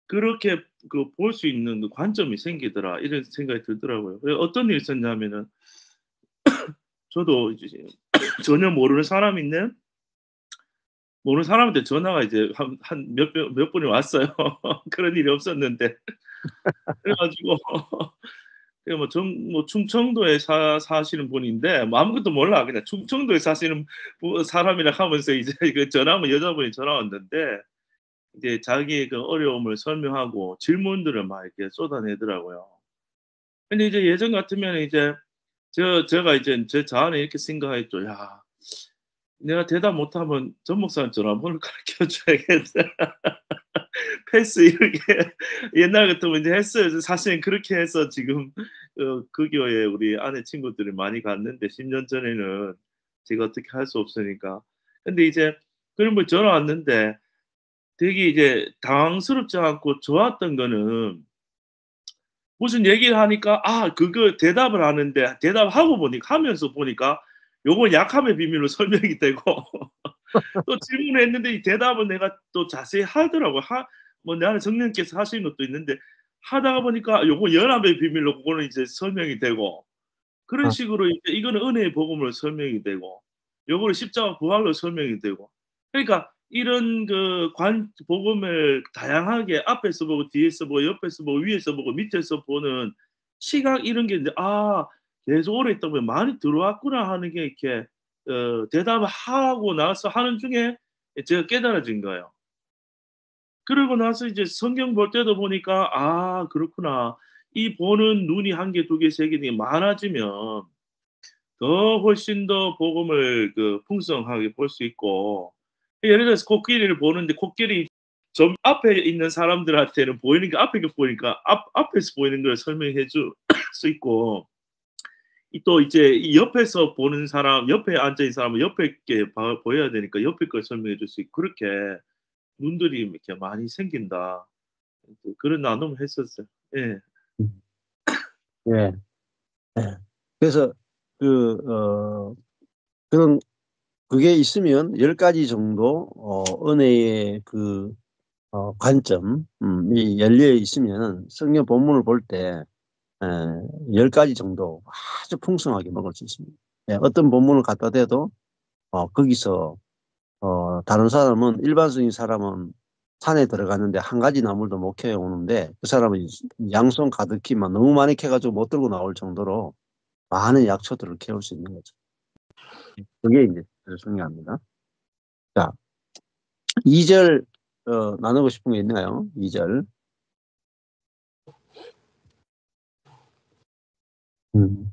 그렇게 그 볼 수 있는 그 관점이 생기더라 이런 생각이 들더라고요. 어떤 일이 있었냐면은 저도 이제 전혀 모르는 사람한테 전화가 이제 한 몇 분이 왔어요. 그런 일이 없었는데 그래가지고 뭐 충청도에 사시는 분인데 뭐 아무것도 몰라 그냥 충청도에 사시는 사람이라 하면서 이제 그 여자분이 전화 왔는데 이제 자기의 그 어려움을 설명하고 질문들을 막 이렇게 쏟아내더라고요. 근데 이제 예전 같으면 이제 제가 이제 제 자안에 이렇게 생각했죠. 야, 내가 대답 못하면 전 목사님 전화번호 가르쳐 줘야겠다. 패스 이렇게 옛날 같으면 이제 했어요. 사실은 그렇게 해서 지금 그 교회에 우리 아내 친구들이 많이 갔는데 10년 전에는 제가 어떻게 할 수 없으니까. 근데 이제 그런 분 전화 왔는데 되게 이제 당황스럽지 않고 좋았던 거는 무슨 얘기를 하니까 그거 대답을 하는데 대답하고 보니까 하면서 보니까 요건 약함의 비밀로 설명이 되고 또 질문을 했는데 이 대답을 내가 또 자세히 하더라고요. 뭐 나는 성령님께서 하시는 것도 있는데 하다가 보니까 요거 연합의 비밀로 그거는 이제 설명이 되고 그런 아, 식으로 이제 이거는 은혜의 복음으로 설명이 되고 요거는 십자가 부활로 설명이 되고 그러니까 이런 그 복음을 다양하게 앞에서 보고 뒤에서 보고 옆에서 보고 위에서 보고 밑에서 보는 시각 이런 게 이제 계속 오래 있다 보면 많이 들어왔구나 하는 게 이렇게 대답을 하고 나서 하는 중에 제가 깨달아진 거예요. 그러고 나서 이제 성경 볼 때도 보니까 그렇구나. 이 보는 눈이 한 개, 두 개, 세 개 등이 많아지면 더 훨씬 더 복음을 그 풍성하게 볼 수 있고 예를 들어서 코끼리를 보는데 코끼리 좀 앞에 있는 사람들한테는 보이는 게 앞에 게 보이니까 앞에서 보이는 걸 설명해 줄 수 있고 또 이제 이 옆에서 보는 사람, 옆에 앉아 있는 사람은 옆에 게 보여야 되니까 옆에 걸 설명해 줄 수 있고 그렇게 눈들이 이렇게 많이 생긴다. 그런 나눔을 했었어요. 예. 예. 예. 그래서 그 그런 그게 있으면 10가지 정도 은혜의 그 관점 이 열려 있으면 성경 본문을 볼 때 10가지 정도 아주 풍성하게 먹을 수 있습니다. 예, 어떤 본문을 갖다 대도 거기서 다른 사람은 일반적인 사람은 산에 들어갔는데 한 가지 나물도 못 캐 오는데 그 사람은 양손 가득히 막 너무 많이 캐가지고 못 들고 나올 정도로 많은 약초들을 캐올 수 있는 거죠. 그게 이제 중요합니다. 자, 2절 나누고 싶은 게 있나요? 2절. 음.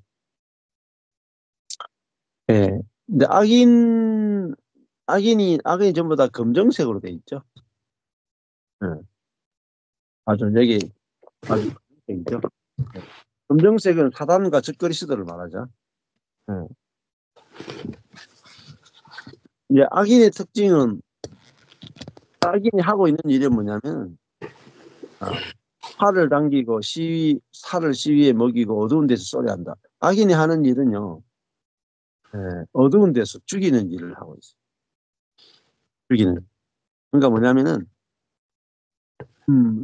예. 근데 악인이 전부 다 검정색으로 돼 있죠. 예. 아주 여기 아주 검정색이죠. 예. 검정색은 사단과 적그리스도를 말하죠. 예. 이제 악인의 특징은 악인이 하고 있는 일이 뭐냐면 활을 당기고 살을 시위에 먹이고 어두운 데서 쏘려한다. 악인이 하는 일은요. 어두운 데서 죽이는 일을 하고 있어요. 죽이는. 그러니까 뭐냐면은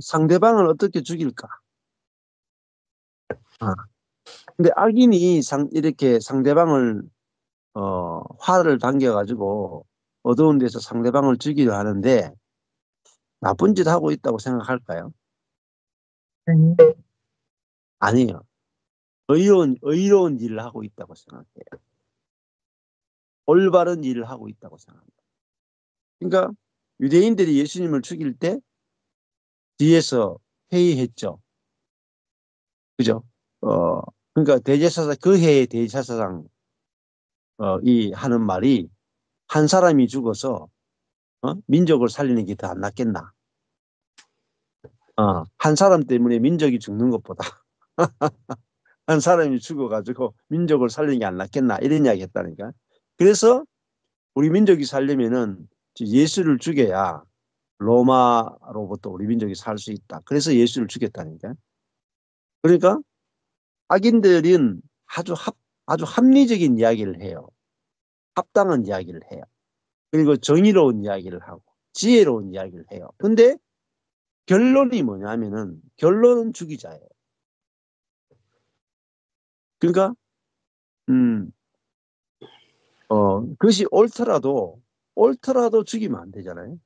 상대방을 어떻게 죽일까? 근데 악인이 이렇게 상대방을 활을 당겨가지고 어두운 데서 상대방을 죽이려 하는데 나쁜 짓 하고 있다고 생각할까요? 아니, 아니에요. 의로운 일을 하고 있다고 생각해요. 올바른 일을 하고 있다고 생각합니다. 그러니까 유대인들이 예수님을 죽일 때 뒤에서 회의했죠. 그죠? 그러니까 대제사장 그 해의 대제사장 이 하는 말이 한 사람이 죽어서 민족을 살리는 게 더 안 낫겠나? 한 사람 때문에 민족이 죽는 것보다 한 사람이 죽어가지고 민족을 살리는 게 안 낫겠나? 이런 이야기 했다니까. 그래서 우리 민족이 살려면은 예수를 죽여야 로마로부터 우리 민족이 살 수 있다. 그래서 예수를 죽였다니까. 그러니까 악인들은 아주 합리적인 이야기를 해요. 합당한 이야기를 해요. 그리고 정의로운 이야기를 하고 지혜로운 이야기를 해요. 근데 결론이 뭐냐면은 결론은 죽이자예요. 그러니까 그것이 옳더라도 죽이면 안 되잖아요.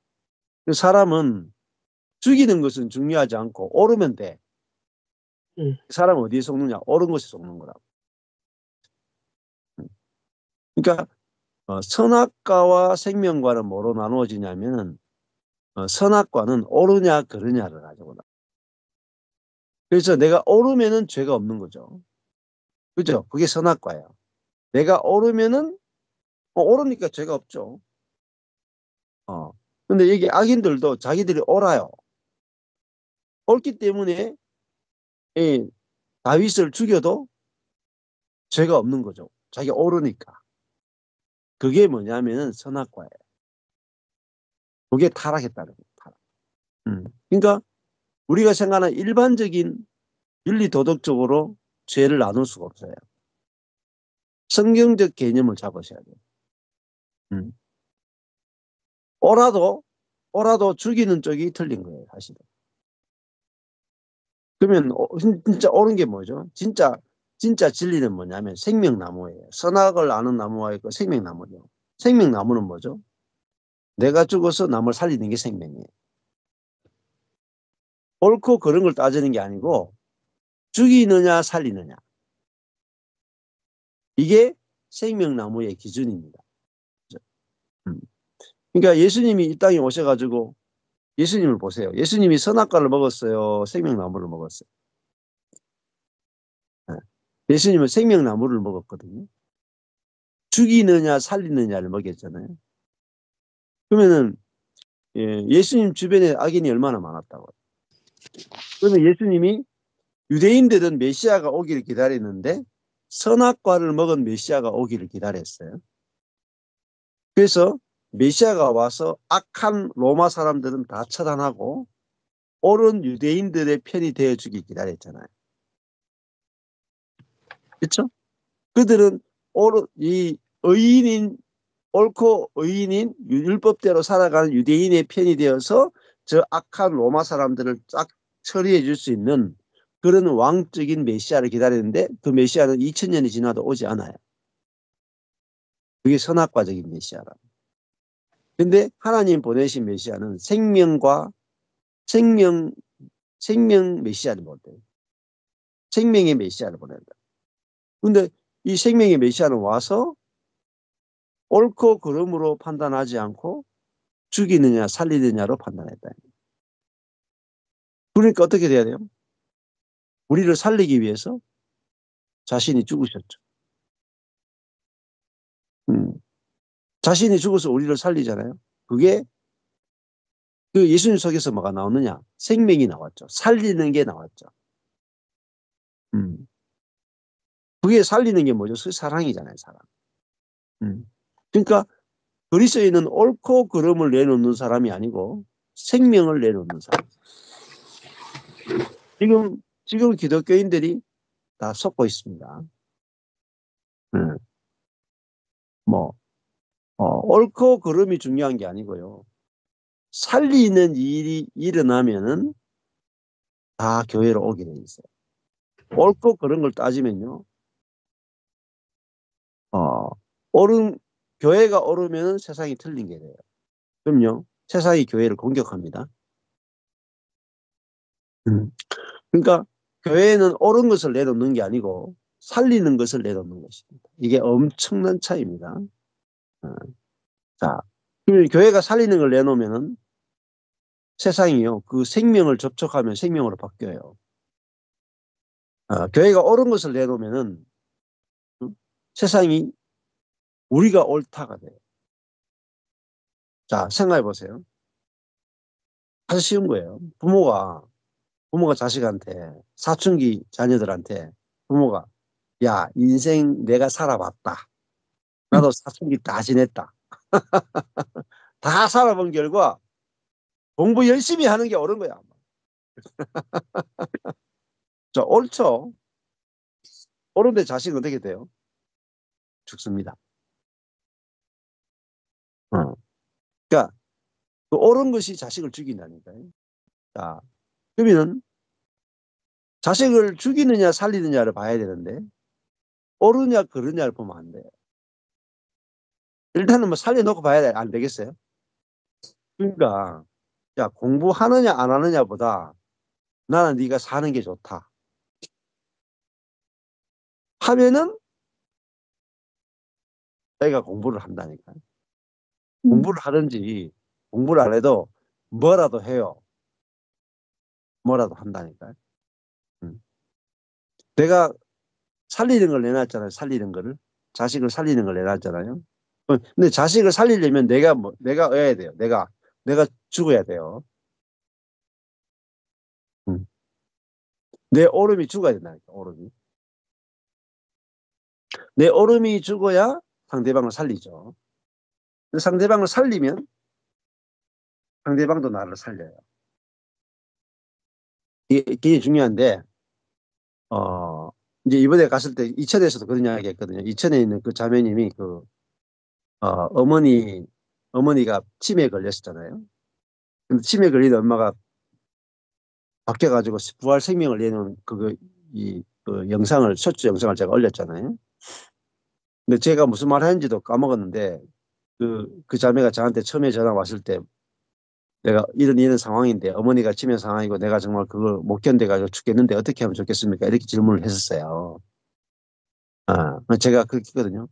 그 사람은 죽이는 것은 중요하지 않고 옳으면 돼. 그 사람은 어디에 속느냐? 옳은 것에 속는 거라고. 그러니까 선악과와 생명과는 뭐로 나누어지냐면 선악과는 옳으냐 그르냐를 가지고 나. 그래서 내가 옳으면은 죄가 없는 거죠. 그죠? 그게 선악과예요. 내가 옳으면은 옳으니까 죄가 없죠. 근데 여기 악인들도 자기들이 옳아요. 옳기 때문에 이 다윗을 죽여도 죄가 없는 거죠. 자기가 옳으니까. 그게 뭐냐면은 선악과예요. 그게 타락했다는 거예요. 타락. 그러니까 우리가 생각하는 일반적인 윤리 도덕적으로 죄를 나눌 수가 없어요. 성경적 개념을 잡으셔야 돼요. 옳아도 죽이는 쪽이 틀린 거예요, 사실은. 그러면 진짜 옳은 게 뭐죠? 진짜 진리는 뭐냐면 생명나무예요. 선악을 아는 나무와 있고 생명나무죠. 생명나무는 뭐죠? 내가 죽어서 남을 살리는 게 생명이에요. 옳고 그런 걸 따지는 게 아니고 죽이느냐 살리느냐. 이게 생명나무의 기준입니다. 그러니까 예수님이 이 땅에 오셔가지고 예수님을 보세요. 예수님이 선악과를 먹었어요? 생명나무를 먹었어요? 예수님은 생명나무를 먹었거든요. 죽이느냐 살리느냐를 먹였잖아요. 그러면은 예수님 주변에 악인이 얼마나 많았다고요. 그러면 예수님이 유대인들은 메시아가 오기를 기다렸는데 선악과를 먹은 메시아가 오기를 기다렸어요. 그래서 메시아가 와서 악한 로마 사람들은 다 처단하고 옳은 유대인들의 편이 되어주기 기다렸잖아요. 그렇죠? 그들은 이 의인인 옳고 의인인 율법대로 살아가는 유대인의 편이 되어서 저 악한 로마 사람들을 싹 처리해 줄 수 있는 그런 왕적인 메시아를 기다리는데 그 메시아는 2000년이 지나도 오지 않아요. 그게 선악과적인 메시아라. 근데 하나님 보내신 메시아는 생명 메시아를 보내요. 생명의 메시아를 보낸다. 근데 이 생명의 메시아는 와서 옳고 그름으로 판단하지 않고 죽이느냐 살리느냐로 판단했다. 그러니까 어떻게 돼야 돼요? 우리를 살리기 위해서 자신이 죽으셨죠. 자신이 죽어서 우리를 살리잖아요. 그게 그 예수님 속에서 뭐가 나오느냐? 생명이 나왔죠. 살리는 게 나왔죠. 그게 살리는 게 뭐죠? 사랑이잖아요. 사랑. 그러니까 그리스도인은 옳고 그름을 내놓는 사람이 아니고 생명을 내놓는 사람. 지금 기독교인들이 다 속고 있습니다. 옳고 그름이 중요한 게 아니고요. 살리는 일이 일어나면은 다 교회로 오게 돼 있어요. 옳고 그런 걸 따지면요. 교회가 오르면 세상이 틀린 게 돼요. 그럼요. 세상이 교회를 공격합니다. 그러니까 교회는 옳은 것을 내놓는 게 아니고 살리는 것을 내놓는 것입니다. 이게 엄청난 차이입니다. 자, 그러면 교회가 살리는 걸 내놓으면은 세상이요. 그 생명을 접촉하면 생명으로 바뀌어요. 교회가 옳은 것을 내놓으면은 세상이 우리가 옳다가 돼요. 자, 생각해 보세요. 아주 쉬운 거예요. 부모가 자식한테, 사춘기 자녀들한테 부모가 야, 인생 내가 살아봤다. 나도 사춘기 다 지냈다. 다 살아본 결과 공부 열심히 하는 게 옳은 거야. 자, 옳죠. 옳은데 자식은 어떻게 돼요? 죽습니다. 그러니까 그 옳은 것이 자식을 죽인다니까요. 자, 그러면 자식을 죽이느냐 살리느냐를 봐야 되는데 옳으냐 그르냐를 보면 안 돼요. 일단은 뭐 살려놓고 봐야 돼. 안 되겠어요? 그러니까 야, 공부하느냐 안 하느냐보다 나는 네가 사는 게 좋다. 하면은 애가 공부를 한다니까. 공부를 하든지 공부를 안 해도 뭐라도 해요. 뭐라도 한다니까요. 내가 살리는 걸 내놨잖아요. 살리는 거를. 자식을 살리는 걸 내놨잖아요. 근데 자식을 살리려면 내가 해야 돼요. 내가 죽어야 돼요. 내 오름이 죽어야 된다니까. 오름이. 내 오름이 죽어야 상대방을 살리죠. 상대방을 살리면 상대방도 나를 살려요. 이게 중요한데 이제 이번에 갔을 때 이천에서도 그런 이야기 했거든요. 이천에 있는 그 자매님이 어머니가 치매에 걸렸었잖아요. 근데 치매에 걸린 엄마가 바뀌어가지고 부활 생명을 내는 그 영상을, 쇼츠 영상을 제가 올렸잖아요. 근데 제가 무슨 말 했는지도 까먹었는데, 그 자매가 저한테 처음에 전화 왔을 때, 내가 이런 상황인데, 어머니가 치매 상황이고, 내가 정말 그걸 못 견뎌가지고 죽겠는데, 어떻게 하면 좋겠습니까? 이렇게 질문을 했었어요. 제가 그렇게 했거든요.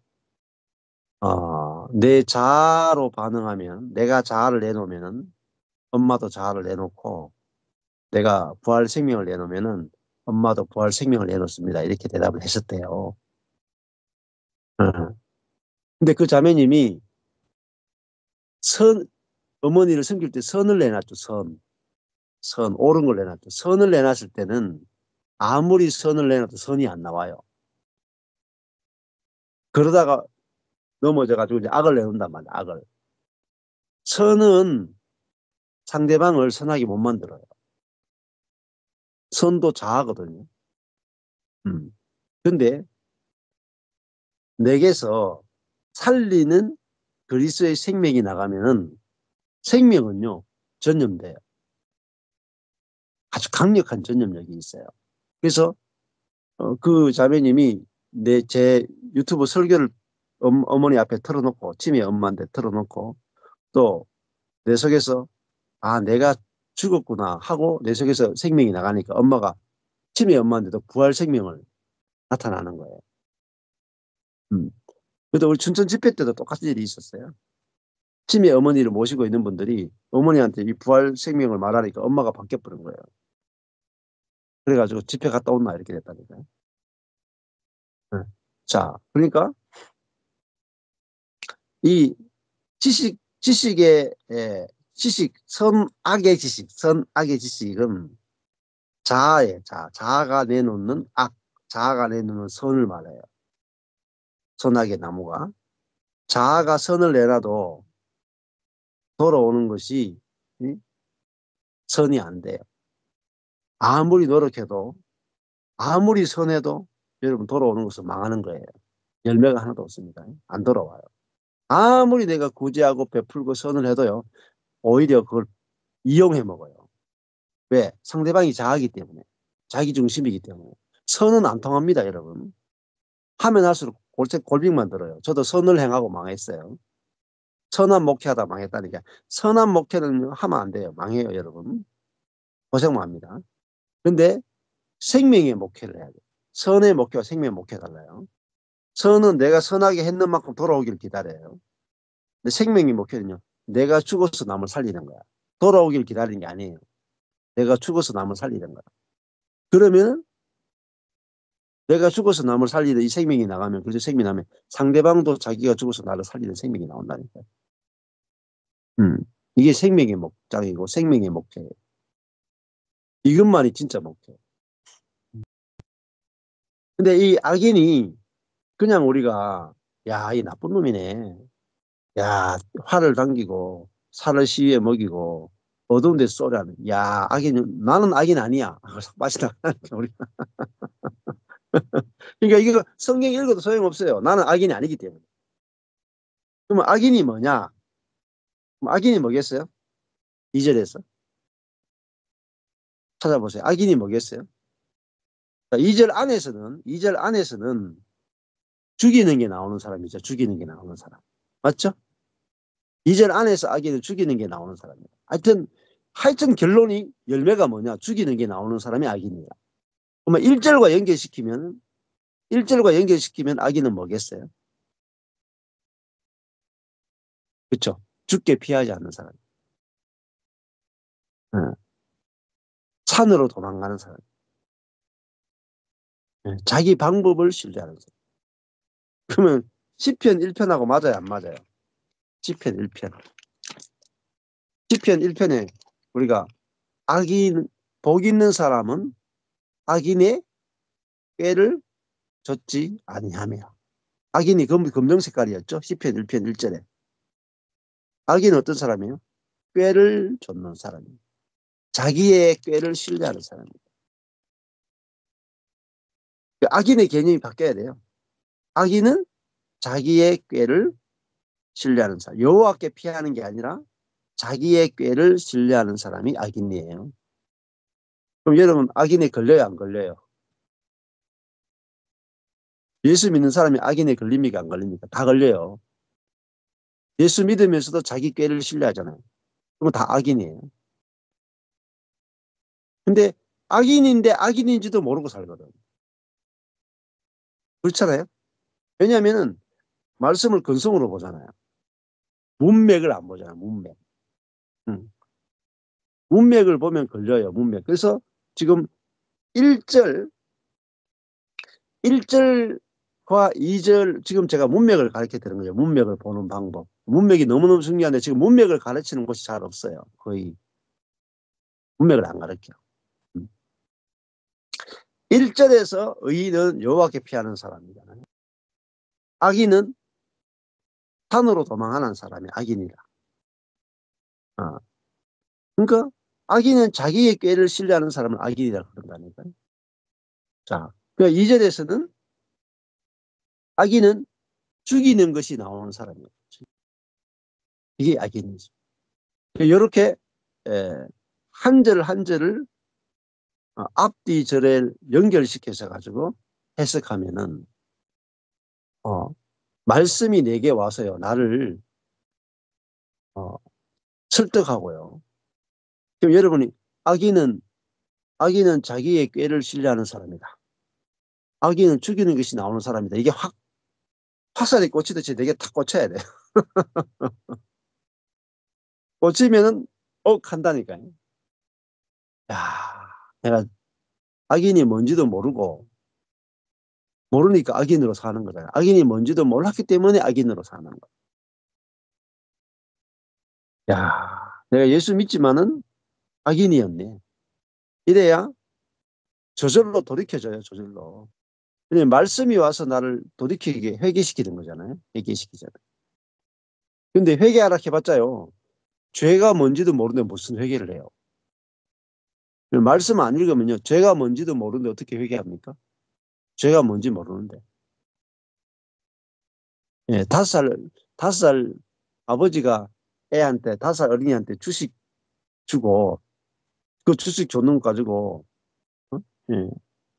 내 자아로 반응하면, 내가 자아를 내놓으면은, 엄마도 자아를 내놓고, 내가 부활 생명을 내놓으면은, 엄마도 부활 생명을 내놓습니다. 이렇게 대답을 했었대요. 근데 그 자매님이 어머니를 섬길 때 선을 내놨죠, 옳은 걸 내놨죠. 선을 내놨을 때는 아무리 선을 내놔도 선이 안 나와요. 그러다가 넘어져가지고 이제 악을 내놓는단 말이야, 악을. 선은 상대방을 선하게 못 만들어요. 선도 자아거든요. 근데 내게서 살리는 그리스도의 생명이 나가면은 생명은요, 전염돼요. 아주 강력한 전염력이 있어요. 그래서 그 자매님이 제 유튜브 설교를 어머니 앞에 틀어놓고, 치매 엄마한테 틀어놓고, 또 내 속에서 내가 죽었구나 하고 내 속에서 생명이 나가니까 엄마가, 치매 엄마한테도 부활 생명을 나타나는 거예요. 그래도 우리 춘천 집회 때도 똑같은 일이 있었어요. 치매 어머니를 모시고 있는 분들이 어머니한테 이 부활 생명을 말하니까 엄마가 바뀌어버린 거예요. 그래가지고 집회 갔다 온나 이렇게 됐다니까요. 자, 그러니까 이 선악의 지식은 자아가 내놓는 자아가 내놓는 선을 말해요. 선악의 나무가. 자아가 선을 내놔도 돌아오는 것이 선이 안 돼요. 아무리 노력해도, 아무리 선해도 여러분 돌아오는 것은 망하는 거예요. 열매가 하나도 없습니다. 안 돌아와요. 아무리 내가 구제하고 베풀고 선을 해도요, 오히려 그걸 이용해 먹어요. 왜? 상대방이 자아이기 때문에. 자기 중심이기 때문에. 선은 안 통합니다, 여러분. 하면 할수록 골빙만 들어요. 저도 선을 행하고 망했어요. 선한 목회하다 망했다니까. 선한 목회는 하면 안 돼요. 망해요, 여러분. 고생만 합니다. 근데 생명의 목회를 해야 돼요. 선의 목회와 생명의 목회가 달라요. 선은 내가 선하게 했는 만큼 돌아오길 기다려요. 근데 생명의 목회는요, 내가 죽어서 남을 살리는 거야. 돌아오길 기다리는 게 아니에요. 내가 죽어서 남을 살리는 거야. 그러면 내가 죽어서 남을 살리는 이 생명이 나가면, 그래서 생명이 나면 상대방도 자기가 죽어서 나를 살리는 생명이 나온다니까요. 이게 생명의 목장이고 생명의 목표예요. 이것만이 진짜 목표예요. 근데 이 악인이 그냥 우리가 야, 이 나쁜 놈이네. 야, 화를 당기고 살을 시위에 먹이고 어두운 데서 쏘라는. 야, 나는 악인 아니야. 맛이 나가니까 우리. 그러니까 이거 성경 읽어도 소용없어요. 나는 악인이 아니기 때문에. 그러면 악인이 뭐냐? 그럼 악인이 뭐겠어요? 2절에서 찾아보세요. 악인이 뭐겠어요? 2절 안에서는 죽이는 게 나오는 사람이죠. 죽이는 게 나오는 사람. 맞죠? 2절 안에서 악인을 죽이는 게 나오는 사람이에요. 하여튼 결론이, 열매가 뭐냐? 죽이는 게 나오는 사람이 악인이야. 그러면 1절과 연결시키면 악인은 뭐겠어요? 그렇죠? 죽게 피하지 않는 사람. 산으로 도망가는 사람. 자기 방법을 신뢰하는 사람. 그러면 시편 1편하고 맞아요, 안 맞아요? 시편 1편. 시편 1편에 우리가 복 있는 사람은 악인의 꾀를 좇지 아니하며. 악인이 검정 색깔이었죠? 시편 1편 1절에. 악인은 어떤 사람이에요? 꾀를 좇는 사람이에요. 자기의 꾀를 신뢰하는 사람이에요. 악인의 개념이 바뀌어야 돼요. 악인은 자기의 꾀를 신뢰하는 사람. 여호와께 피하는 게 아니라 자기의 꾀를 신뢰하는 사람이 악인이에요. 그럼 여러분 악인에 걸려요, 안 걸려요? 예수 믿는 사람이 악인에 걸립니까, 안 걸립니까? 다 걸려요. 예수 믿으면서도 자기 꾀를 신뢰하잖아요. 그럼 다 악인이에요. 근데 악인인데 악인인지도 모르고 살거든. 그렇잖아요? 왜냐하면 말씀을 근성으로 보잖아요. 문맥을 안 보잖아요. 문맥. 문맥을 보면 걸려요. 문맥. 그래서 지금 1절과 2절 지금 제가 문맥을 가르쳐 드리는 거예요. 문맥을 보는 방법. 문맥이 너무너무 중요한데 지금 문맥을 가르치는 곳이 잘 없어요. 거의 문맥을 안 가르쳐요. 1절에서 의인은 여호와께 피하는 사람이잖아요. 악인은 산으로 도망하는 사람이 악인이라. 그러니까 악인은 자기의 꾀를 신뢰하는 사람을 악인이라 그런다니까요. 자, 그러니까 2절에서는 악인은 죽이는 것이 나오는 사람이에요. 이게 악인이죠. 이렇게 한 절 한 절을 앞뒤 절에 연결시켜서 가지고 해석하면은 말씀이 내게 와서요 나를 설득하고요. 그럼 여러분이 악인은 자기의 꾀를 신뢰하는 사람이다. 악인은 죽이는 것이 나오는 사람이다. 이게 화살이 꽂히듯이 내게 탁 꽂혀야 돼. 꽂히면은 한다니까요. 야, 내가 악인이 뭔지도 모르니까 악인으로 사는 거잖아요. 악인이 뭔지도 몰랐기 때문에 악인으로 사는 거예요. 야, 내가 예수 믿지만은 악인이었네. 이래야 저절로 돌이켜져요, 저절로. 왜냐면 말씀이 와서 나를 돌이키게 회개시키는 거잖아요. 회개시키잖아요. 근데 회개하라 해봤자요. 죄가 뭔지도 모르는데 무슨 회개를 해요. 말씀 안 읽으면요. 죄가 뭔지도 모르는데 어떻게 회개합니까? 죄가 뭔지 모르는데. 예, 5살 아버지가 애한테, 5살 어린이한테 주식 주고, 그 주식 줬는 거 가지고, 예,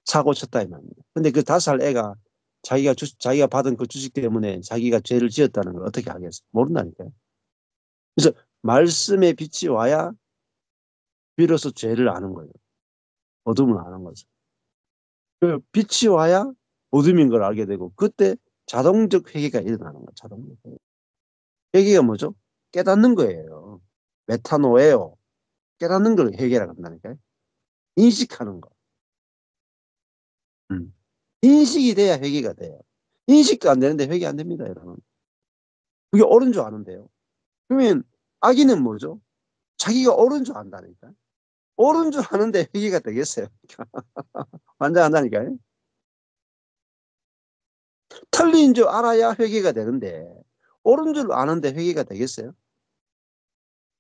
사고 쳤다 이 말입니다. 근데 그 5살 애가 자기가 받은 그 주식 때문에 자기가 죄를 지었다는 걸 어떻게 하겠어? 모른다니까요. 그래서 말씀의 빛이 와야 비로소 죄를 아는 거예요. 어둠을 아는 거죠. 그 빛이 와야 어둠인 걸 알게 되고 그때 자동적 회개가 일어나는 거예요. 자동적 회개. 회개가 뭐죠? 깨닫는 거예요. 메타노예요. 깨닫는 걸 회개라고 한다니까요. 인식하는 거. 인식이 돼야 회개가 돼요. 인식도 안 되는데 회개 안 됩니다, 여러분. 그게 옳은 줄 아는데요. 그러면 악인은 뭐죠? 자기가 옳은 줄 안다니까. 옳은 줄 아는데 회개가 되겠어요. 환장한다니까요. 틀린 줄 알아야 회개가 되는데 옳은 줄 아는데 회개가 되겠어요?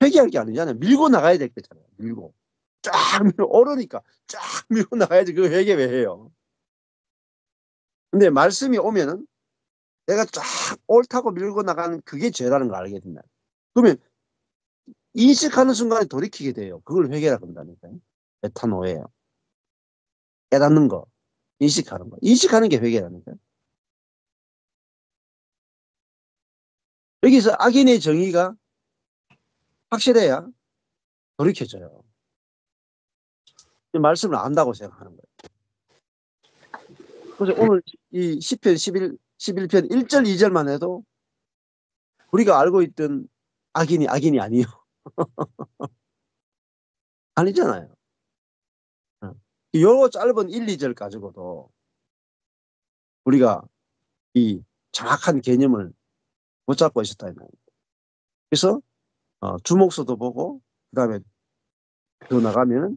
회개할 게 아니잖아요. 밀고 나가야 될 거잖아요. 밀고. 쫙 밀고 오르니까 쫙 밀고 나가야지. 그 회개 왜 해요? 근데 말씀이 오면은 내가 쫙 옳다고 밀고 나가는 그게 죄라는 걸 알게 된다. 그러면 인식하는 순간에 돌이키게 돼요. 그걸 회개라고 한다니까요. 메타노예요. 깨닫는 거, 인식하는 거. 인식하는 게 회개라니까요. 여기서 악인의 정의가 확실해야 돌이켜져요. 이 말씀을 안다고 생각하는 거예요. 그래서 오늘 이 시편 11편 1절 2절만 해도 우리가 알고 있던 악인이 아니에요. 아니잖아요. 요 짧은 1, 2절 가지고도 우리가 이 정확한 개념을 못 잡고 있었다. 그래서 주목서도 보고 그다음에 더 나가면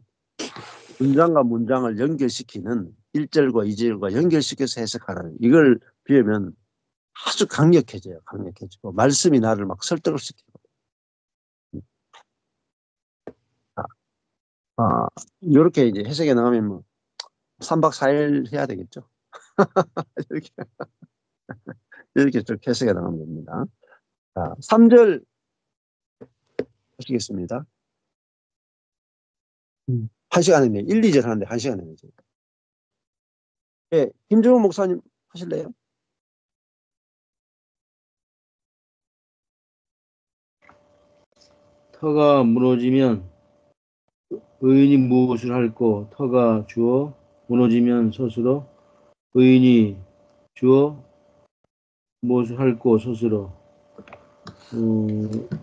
문장과 문장을 연결시키는 1절과 2절과 연결시켜서 해석하는 이걸 비우면 아주 강력해져요. 강력해지고 말씀이 나를 막 설득을 시키고 이렇게 이제 해석해 나가면 뭐 3박 4일 해야 되겠죠. 이렇게 이렇게 쭉 해석해 나가면 됩니다. 자, 3절 보시겠습니다. 1시간 했네. 1, 2절 하는데 1시간 했네. 예, 김정은 목사님 하실래요? 터가 무너지면 의인이 무엇을 할꼬? 터가 주어 무너지면 스스로 의인이 주어 무엇을 할꼬 스스로.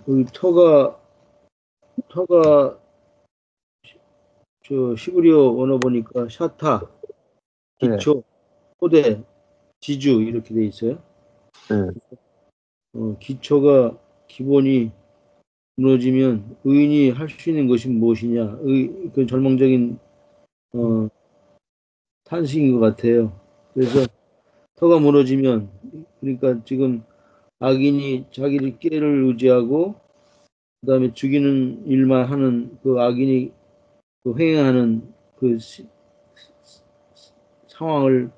여기 터가 저 시브리어 원어 보니까 샤타, 네. 기초, 토대, 지주 이렇게 돼 있어요. 네. 기초가 기본이 무너지면 의인이 할 수 있는 것이 무엇이냐? 그 절망적인 탄식인 것 같아요. 그래서 터가 무너지면 그러니까 지금 악인이 자기를 깨를 의지하고 그다음에 죽이는 일만 하는 그 악인이 그 횡행하는 그 상황을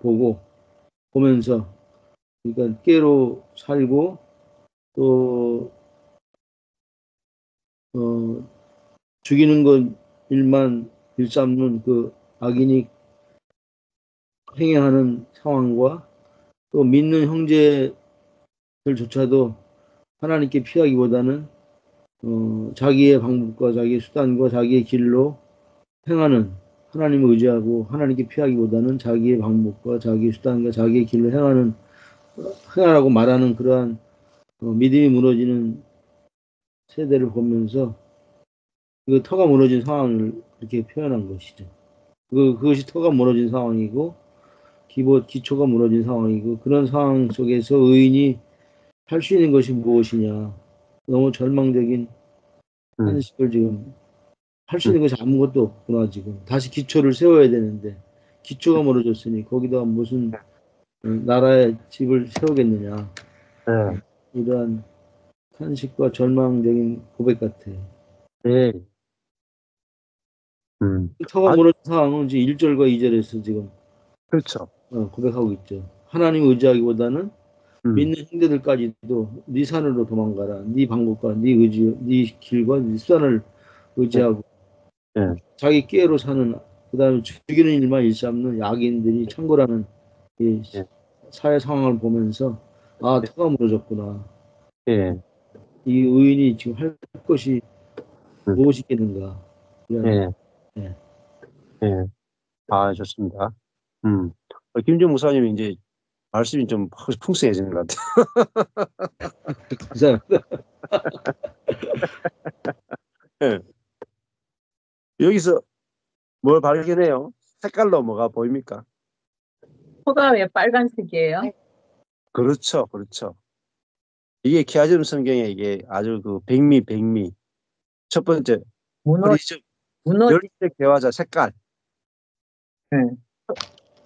보면서 그러니까 깨로 살고 또 죽이는 것 일만 일삼는 그 악인이 행해하는 상황과 또 믿는 형제들조차도 하나님께 피하기보다는 자기의 방법과 자기의 수단과 자기의 길로 행하는 하나님을 의지하고 하나님께 피하기보다는 자기의 방법과 자기의 수단과 자기의 길로 행하라고 말하는 그러한 믿음이 무너지는 세대를 보면서 그 터가 무너진 상황을 이렇게 표현한 것이죠. 그것이 터가 무너진 상황이고 기초가 무너진 상황이고 그런 상황 속에서 의인이 할 수 있는 것이 무엇이냐. 너무 절망적인 한식을 지금 할 수 있는 것이 아무것도 없구나. 지금 다시 기초를 세워야 되는데 기초가 무너졌으니 거기다 무슨 나라의 집을 세우겠느냐. 네. 이러한 탄식과 절망적인 고백 같아요. 네. 터가 무너진 상황은 이제 1절과 2절에서 지금 그렇죠. 고백하고 있죠. 하나님 의지하기보다는 믿는 형제들까지도 네 산으로 도망가라. 네 방법과 네 의지, 네 길과 네 수단을 의지하고 네. 자기 꾀로 사는 그다음에 죽이는 일만 일삼는 악인들이 창궐하는 이 네. 사회 상황을 보면서 아, 네. 터가 무너졌구나. 네. 이 의인이 지금 할 것이 무엇이겠는가. 네. 네. 네. 아, 좋습니다. 김준 목사님이 이제 말씀이 좀 풍성해지는 것 같아요. 감사합니다. 네. 여기서 뭘 발견해요? 색깔로 뭐가 보입니까? 터가 왜 빨간색이에요? 그렇죠, 그렇죠. 이게 키아즘 성경에 이게 아주 그 백미. 첫 번째, 문어, 프리즘, 문어, 열쇠 개화자 색깔. 네.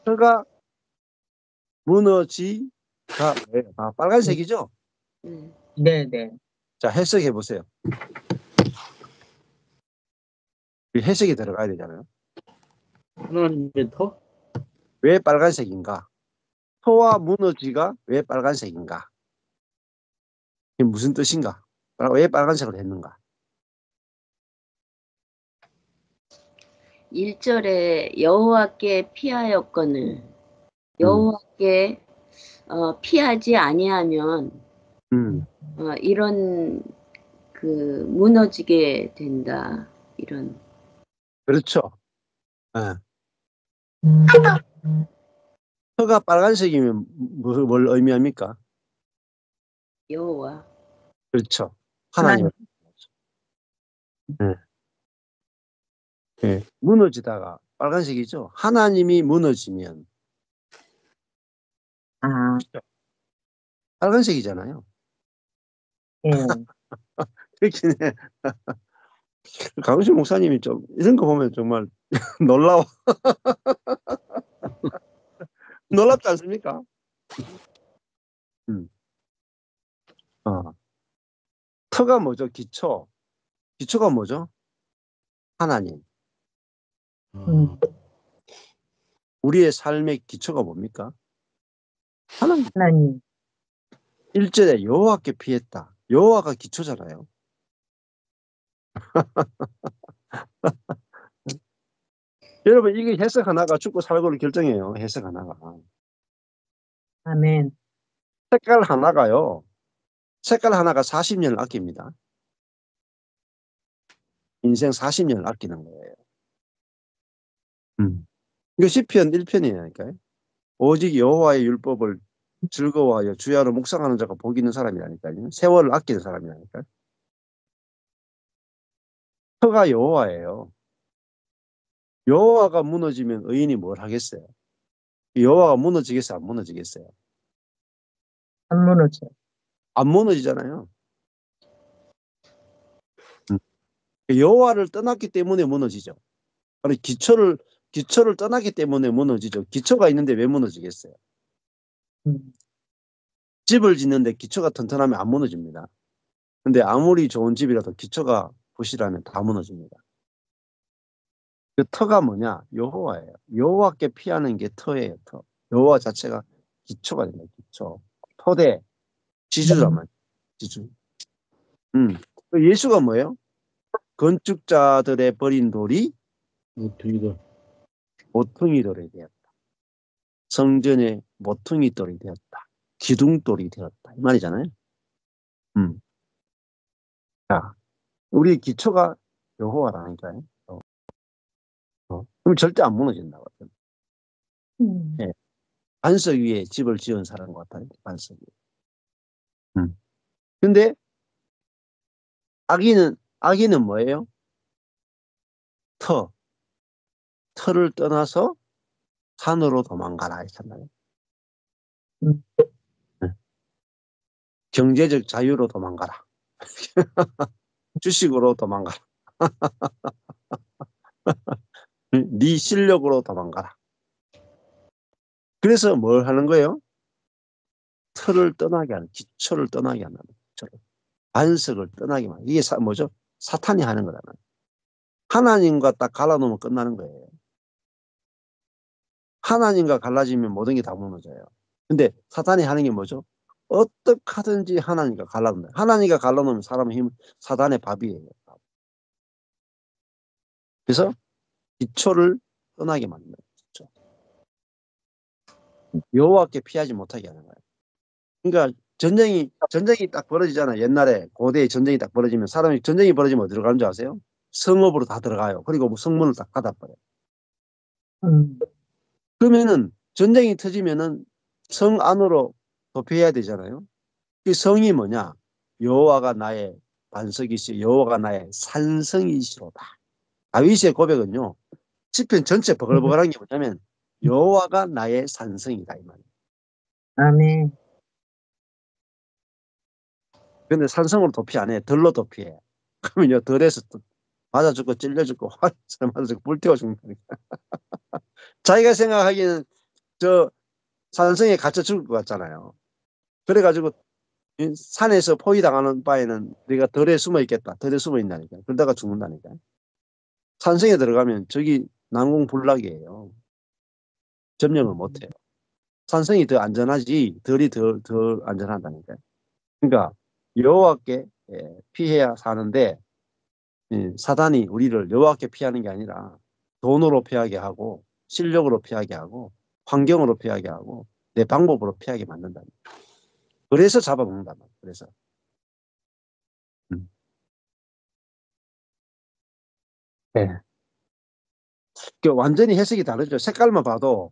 혀가 무너지가 뭐예요? 아, 빨간색이죠? 네네. 자, 해석해 보세요. 해석이 들어가야 되잖아요. 하나님의 터? 왜 빨간색인가? 터와 무너지가 왜 빨간색인가? 이게 무슨 뜻인가? 왜 빨간색을 했는가? 1절에 여호와께 피하였거늘 여호와께 피하지 아니하면 이런 그 무너지게 된다. 이런. 그렇죠. 네. 혀가 빨간색이면 뭘 의미합니까? 여호와. 그렇죠. 하나님을. 네. 네. 무너지다가 빨간색이죠. 하나님이 무너지면 아, 빨간색이잖아요. 예. 그렇긴 해. 강훈식 목사님이 좀 이런 거 보면 정말 놀라워. 놀랍지 않습니까? 음. 터가 뭐죠? 기초가 뭐죠? 하나님. 우리의 삶의 기초가 뭡니까? 하나님. 하나님. 1절에 여호와께 피했다. 여호와가 기초잖아요. 여러분, 이게 해석 하나가 죽고 살고를 결정해요. 해석 하나가. 아멘. 색깔 하나가요. 색깔 하나가 40년을 아낍니다. 인생 40년을 아끼는 거예요. 이거 시편 1편이니까요. 오직 여호와의 율법을 즐거워하여 주야로 묵상하는 자가 복이 있는 사람이라니까요. 세월을 아끼는 사람이라니까요. 터가 여호와예요. 여호와가 무너지면 의인이 뭘 하겠어요? 여호와가 무너지겠어요? 안 무너지겠어요? 안 무너져. 안 무너지잖아요. 여호와를 떠났기 때문에 무너지죠. 아니, 기초를 떠났기 때문에 무너지죠. 기초가 있는데 왜 무너지겠어요? 음. 집을 짓는데 기초가 튼튼하면 안 무너집니다. 근데 아무리 좋은 집이라도 기초가 부실하면 다 무너집니다. 그 터가 뭐냐? 여호와예요. 여호와께 피하는 게 터예요. 터. 여호와 자체가 기초가 됩니다. 기초. 토대, 지주란 말이에요. 지주. 예수가 뭐예요? 건축자들의 버린 돌이 모퉁이돌. 모퉁이돌이 되었다. 성전의 모퉁이돌이 되었다. 기둥돌이 되었다. 이 말이잖아요. 자, 우리 기초가 여호와라니까요. 그럼 절대 안 무너진다고. 예. 반석 위에 집을 지은 사람 같아요. 반석 위에. 근데 악인은 뭐예요? 터를 떠나서 산으로 도망가라 했잖아요. 경제적 자유로 도망가라. 주식으로 도망가라. 네 실력으로 도망가라. 그래서 뭘 하는 거예요? 터를 떠나게 하는, 기초를 떠나게 하는, 반석을 떠나게 하는. 이게 뭐죠? 사탄이 하는 거라는. 하나님과 딱 갈라놓으면 끝나는 거예요. 하나님과 갈라지면 모든 게 다 무너져요. 근데 사탄이 하는 게 뭐죠? 어떻게 하든지 하나님과 갈라놓는다. 하나님과 갈라놓으면 사람의 힘은 사단의 밥이에요. 그래서 기초를 떠나게 만드는 거죠. 여호와께 피하지 못하게 하는 거예요. 그러니까 전쟁이 딱 벌어지잖아요. 옛날에 고대에 전쟁이 딱 벌어지면 사람이 전쟁이 벌어지면 어디로 가는 줄 아세요? 성읍으로 다 들어가요. 그리고 성문을 딱 닫아버려요. 그러면은 전쟁이 터지면은 성 안으로 도피해야 되잖아요. 그 성이 뭐냐? 여호와가 나의 반석이시오. 여호와가 나의 산성이시로다. 다윗의 고백은요. 시편 전체 버글버글한 게 뭐냐면 여호와가 나의 산성이다 이 말이에요. 아멘. 근데 산성으로 도피 안 해. 덜로 도피해. 그러면요 덜에서 또 맞아 죽고 찔려 죽고 화살 맞아 죽고 불태워 죽는다니까. 자기가 생각하기에는 저 산성에 갇혀 죽을 것 같잖아요. 그래가지고 산에서 포위당하는 바에는 내가 덜에 숨어 있겠다. 덜에 숨어 있다니까. 그러다가 죽는다니까. 산성에 들어가면 저기 난공불락이에요. 점령을 못해요. 산성이 더 안전하지 덜이 더 안전하다니까요. 그러니까 여호와께 피해야 사는데 사단이 우리를 여호와께 피하는 게 아니라 돈으로 피하게 하고 실력으로 피하게 하고 환경으로 피하게 하고 내 방법으로 피하게 만든다. 그래서 잡아먹는다. 그래서 네. 완전히 해석이 다르죠. 색깔만 봐도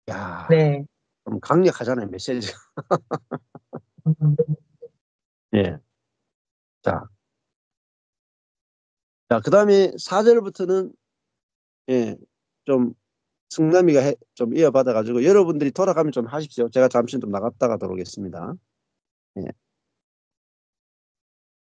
야, 네. 좀 강력하잖아요. 메시지가. 예. 자, 그다음에 4절부터는 좀 승남이가 좀 이어받아가지고 여러분들이 돌아가면 좀 하십시오. 제가 잠시 좀 나갔다가 들어오겠습니다. 예.